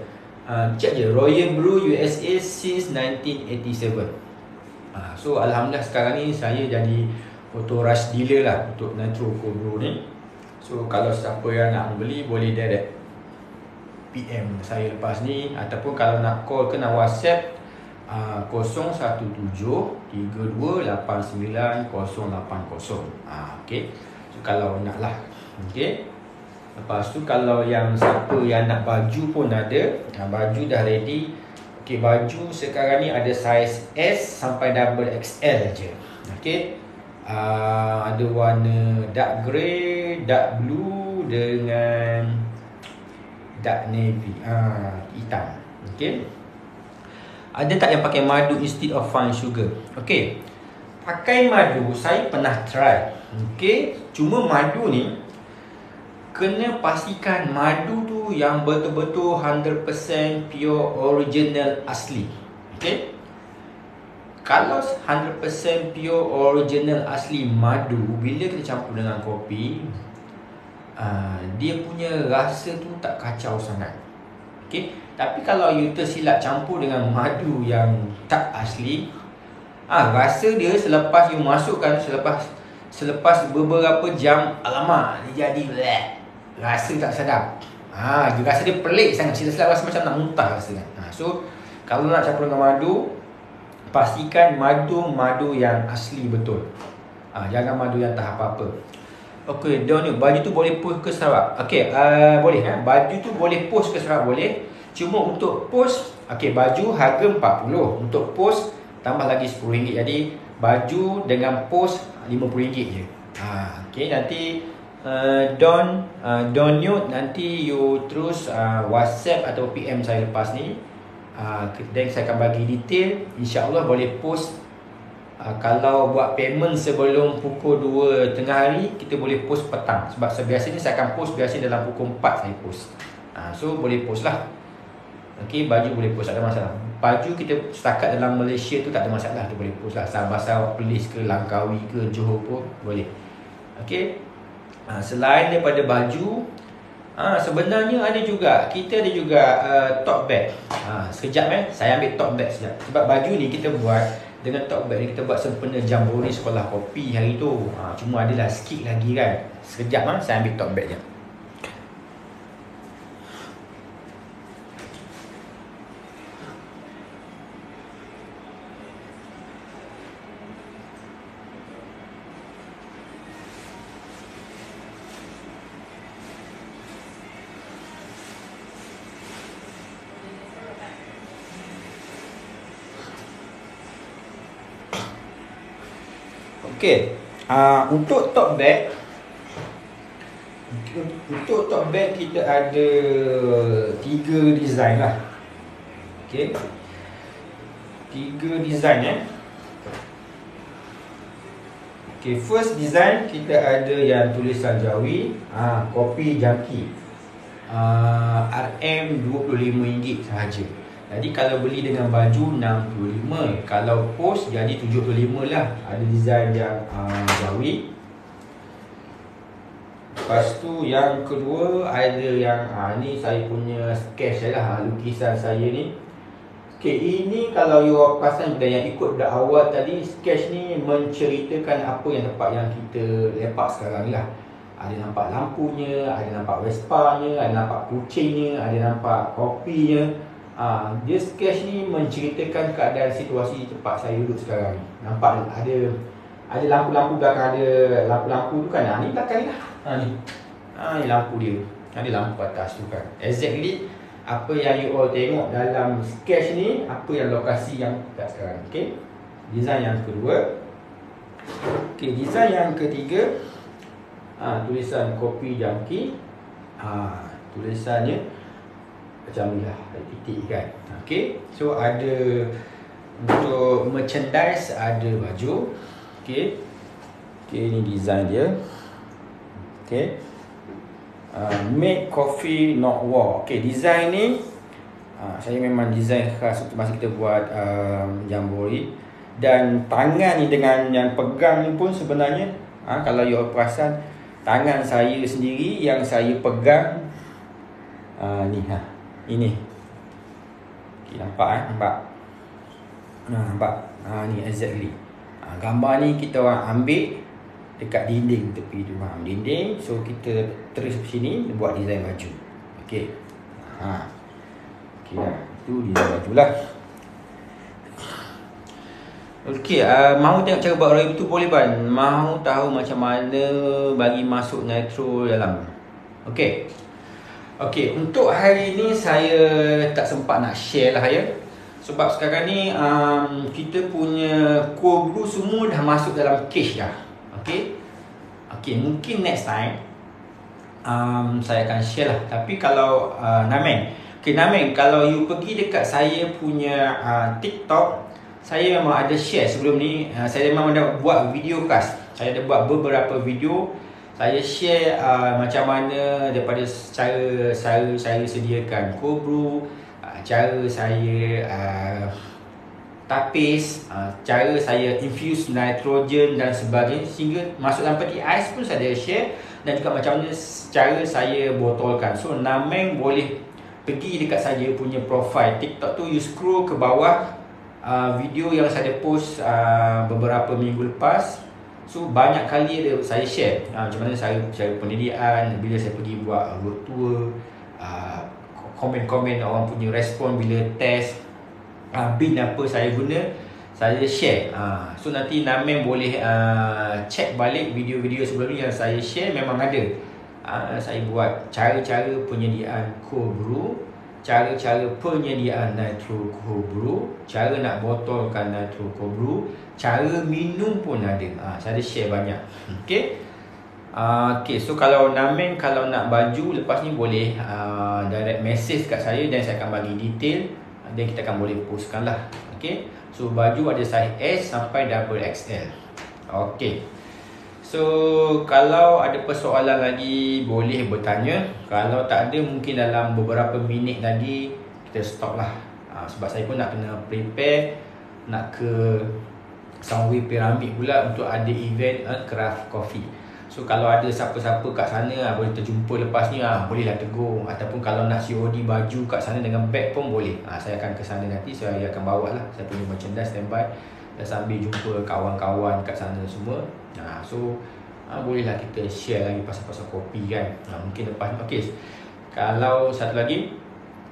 Speaker 2: Check je Royal Brew USA since 1987. So alhamdulillah sekarang ni saya jadi auto rush dealer lah untuk Nitro Cold Brew ni. So kalau siapa yang nak beli, boleh direct PM saya lepas ni, ataupun kalau nak call ke nak WhatsApp 017-3289-080. Okay. So kalau nak lah. Okay. Lepas tu kalau yang siapa yang nak baju pun ada, baju dah ready. Okay, baju sekarang ni ada size S sampai double XL je. Okay. Ada warna dark grey, dark blue dengan dark navy, hitam. Okay. Ada tak yang pakai madu instead of fine sugar? Okay, pakai madu saya pernah try. Okay, cuma madu ni kena pastikan madu tu yang betul-betul 100% pure original asli. Okay, kalau 100% pure original asli madu, bila kita campur dengan kopi, dia punya rasa tu tak kacau sangat. Okay, tapi kalau you tersilap campur dengan madu yang tak asli, rasa dia selepas you masukkan, selepas beberapa jam, alamak, dia jadi bleh, rasa tak sedap. Rasa dia pelik sangat, silap-silap rasa macam nak muntah rasa kan. So kalau nak campur dengan madu, pastikan madu yang asli betul. Jangan madu yang tak apa-apa. Okey, Don ni baju tu boleh post ke Sarawak? Okey, boleh baju tu boleh post ke Sarawak boleh. Cuma untuk post, okey, baju harga 40. Untuk post tambah lagi RM10. Jadi baju dengan post RM50 je. Okey, nanti Don Newt, nanti you terus WhatsApp atau PM saya lepas ni. Dan saya akan bagi detail. InsyaAllah boleh post. Kalau buat payment sebelum pukul 2 tengah hari, kita boleh post petang. Sebab biasanya saya akan post biasanya dalam pukul 4 saya post. So boleh post lah. Okey, baju boleh post, tak ada masalah. Baju kita setakat dalam Malaysia tu tak ada masalah, tu boleh post lah. Sabah Sarawak Perlis ke, Langkawi ke, Johor pun boleh. Okey. Selain daripada baju, sebenarnya ada juga, kita ada juga tote bag. Sekejap saya ambil tote bag sekejap. Sebab baju ni kita buat dengan tote bag ni, kita buat sempena jambore sekolah kopi hari tu. Cuma adalah sikit lagi kan. Sekejap saya ambil tote bag je. Okey, untuk tote bag, kita ada 3 design lah. Okey, 3 design Okey, first design kita ada yang tulisan Jawi, kopi jangki, RM25 sahaja. Jadi kalau beli dengan baju 65, kalau post jadi 75 lah. Ada design yang Jawi. Lepas tu yang kedua ada yang ni saya punya sketch lah, lukisan saya ni. Okay, ini kalau you perasan yang ikut dah awal tadi, sketch ni menceritakan apa yang tempat yang kita lepak sekarang ni lah. Ada nampak lampunya, ada nampak Vespa-nya, ada nampak kucingnya, ada nampak kopinya. Dia sketch ni menceritakan keadaan situasi tempat saya duduk sekarang ni. Nampak ada lampu-lampu belakang, ada lampu-lampu tu kan. Ni belakang ni lah. Ni lampu dia. Ada lampu atas tu kan. Exactly apa yang you all tengok dalam sketch ni, apa yang lokasi yang dekat sekarang. Okay, design yang kedua. Okay, design yang ketiga, tulisan kopi jangki. Tulisannya macam ni lah, ada titik kan. Okay, so ada untuk merchandise, ada baju. Okay, ni design dia. Okay, make coffee not war. Okay, design ni saya memang design khas untuk masa kita buat jambore. Dan tangan ni dengan yang pegang ni pun sebenarnya, kalau you perasan, tangan saya sendiri yang saya pegang ni ini. Okay, nampak nampak ni exactly. Gambar ni kita orang ambil dekat dinding tepi tu, dinding. So kita terus ke sini buat design baju. Okey. Okey dah. Itu design baju lah. Okey, mahu tengok cara buat roy tu boleh ban. Mahu tahu macam mana bagi masuk nitro dalam. Okey. Okey, untuk hari ni saya tak sempat nak share lah ya. Sebab sekarang ni kita punya core brew semua dah masuk dalam cage dah. Okey. Okey, mungkin next time saya akan share lah. Tapi kalau Nameng, okey Nameng, kalau you pergi dekat saya punya TikTok, saya memang ada share sebelum ni. Saya memang dah buat video cast. Saya dah buat beberapa video. Saya share macam mana daripada cara saya sediakan cold brew, cara saya tapis, cara saya infuse nitrogen dan sebagainya, sehingga masuk dalam peti ais pun saya ada share. Dan juga macam mana cara saya botolkan. So Nameng boleh pergi dekat saya punya profile TikTok tu, you scroll ke bawah, video yang saya post beberapa minggu lepas. So banyak kali ada saya share macam mana saya cara pendirian, bila saya pergi buat road tour, komen-komen orang punya respon bila test bin apa saya guna. saya share. So nanti Namen boleh check balik video-video sebelum ni yang saya share, memang ada. Saya buat cara-cara penyediaan cold brew, cara-cara penyediaan nitro cold brew, cara nak botolkan nitro cold brew, cara minum pun ada. Saya ada share banyak. Okay. So kalau Namen kalau nak baju lepas ni boleh direct message kat saya dan saya akan bagi detail, dan kita akan boleh postkan lah. Okay. So baju ada size S sampai double XL. Okay. So kalau ada persoalan lagi boleh bertanya. Kalau tak ada, mungkin dalam beberapa minit lagi kita stop lah. Sebab saya pun nak kena prepare, nak ke Soundwave Pyramid pula untuk ada event craft coffee. So kalau ada siapa-siapa kat sana boleh terjumpa lepas ni, bolehlah tegur. Ataupun kalau nak COD baju kat sana dengan bag pun boleh. Saya akan ke sana nanti, saya akan bawa lah saya punya merchandise standby, dan sambil jumpa kawan-kawan kat sana semua. So bolehlah kita share lagi pasal-pasal kopi kan. Mungkin lepas ni. Okay. Kalau satu lagi,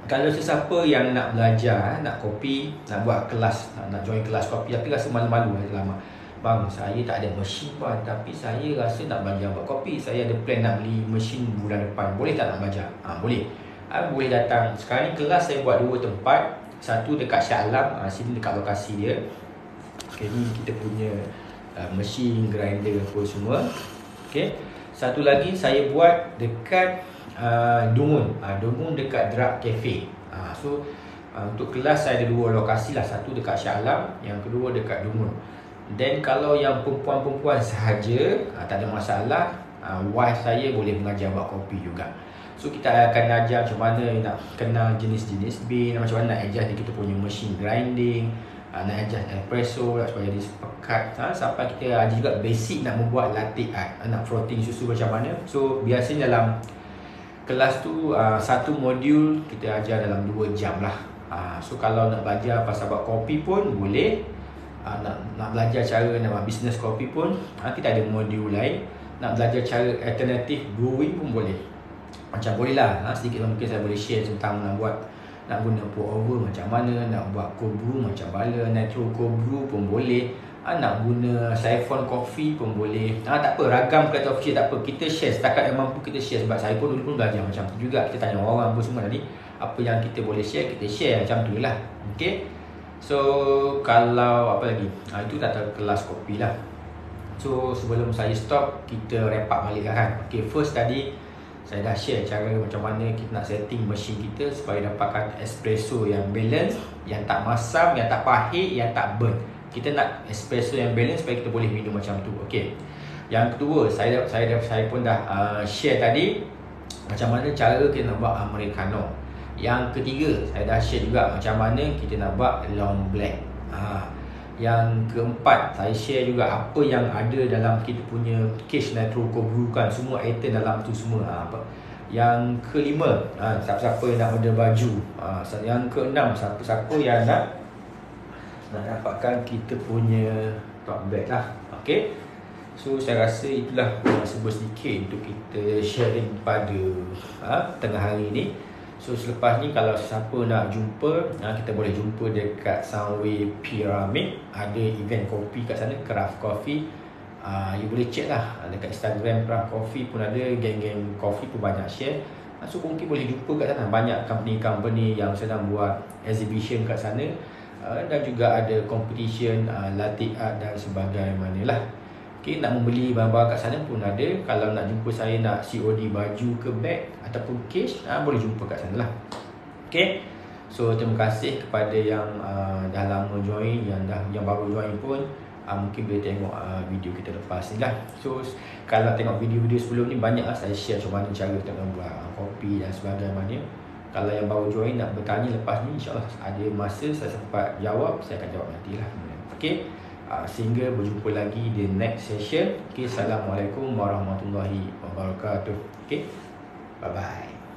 Speaker 2: kalau sesiapa yang nak belajar nak kopi, nak buat kelas, nak join kelas kopi, tapi rasa malu-malu lama, bang, saya tak ada mesin bang, tapi saya rasa nak belajar buat kopi. Saya ada plan nak beli mesin bulan depan. Boleh tak nak belajar? Boleh. Boleh datang. Sekarang ni kelas saya buat 2 tempat. Satu dekat Shah Alam, sini dekat lokasi dia. Okay, ni kita punya mesin grinder apa semua. Okay. Satu lagi saya buat dekat Dungun. Dungun dekat Drug Cafe. So untuk kelas saya ada 2 lokasi lah. Satu dekat Shah Alam, yang kedua dekat Dungun. Dan kalau yang perempuan-perempuan sahaja, tak ada masalah, wife saya boleh mengajar buat kopi juga. So kita akan ajar macam mana nak kenal jenis-jenis bean, macam mana nak adjust kita punya machine grinding, nak adjust espresso supaya dia sepekat, sampai kita ajar juga basic nak membuat latte art, nak frotting susu macam mana. So biasanya dalam kelas tu satu modul kita ajar dalam 2 jam lah. So kalau nak belajar pasal buat kopi pun boleh. Nak belajar cara nak buat business kopi pun kita ada modul lain. Nak belajar cara alternatif brewing pun boleh. Macam boleh lah, sedikit mungkin saya boleh share tentang nak guna pour over macam mana, nak buat cold brew macam mana, nitro cold brew pun boleh, nak guna siphon coffee pun boleh. Tak apa, ragam kata official tak apa, kita share setakat yang mampu kita share. Sebab saya pun dulu pun belajar macam tu juga. Kita tanya orang apa semua tadi, apa yang kita boleh share, kita share macam tu lah. Okay. So kalau apa lagi, itu kata kelas kopi lah. So sebelum saya stop, kita wrap up balik kan. Okay, first tadi saya dah share cara macam mana kita nak setting mesin kita supaya dapatkan espresso yang balance, yang tak masam, yang tak pahit, yang tak burn. Kita nak espresso yang balance supaya kita boleh minum macam tu. Okay. Yang kedua, saya pun dah share tadi macam mana cara kita nak buat americano. Yang ketiga, saya dah share juga macam mana kita nak buat long black. Yang keempat, saya share juga apa yang ada dalam kita punya case nitro cold brew kan. Semua item dalam tu semua. Yang kelima, siapa-siapa yang nak order baju. Yang keenam, siapa-siapa yang nak dapatkan kita punya tote bag lah. Okay. So saya rasa itulah sebuah sedikit untuk kita sharing pada tengah hari ni. So selepas ni kalau siapa nak jumpa, kita boleh jumpa dekat Soundwave Pyramid. Ada event kopi kat sana, craft coffee. You boleh check lah dekat Instagram craft coffee pun ada, geng-geng coffee pun banyak share. So mungkin boleh jumpa kat sana. Banyak company-company yang sedang buat exhibition kat sana. Dan juga ada competition latte art dan sebagainya lah. Okay, nak membeli barang-barang kat sana pun ada. Kalau nak jumpa saya nak COD baju ke bag ataupun case, boleh jumpa kat sana lah. Okay. So terima kasih kepada yang dah lama join, yang baru join pun mungkin boleh tengok video kita lepas ni lah. So kalau tengok video-video sebelum ni, banyak lah saya share macam mana cara kita buat kopi dan sebagainya. Kalau yang baru join nak bertanya lepas ni, insyaAllah ada masa saya sempat jawab, saya akan jawab nantilah. Okay. Sehingga berjumpa lagi di next session. Okay, Assalamualaikum warahmatullahi wabarakatuh. Okay, bye bye.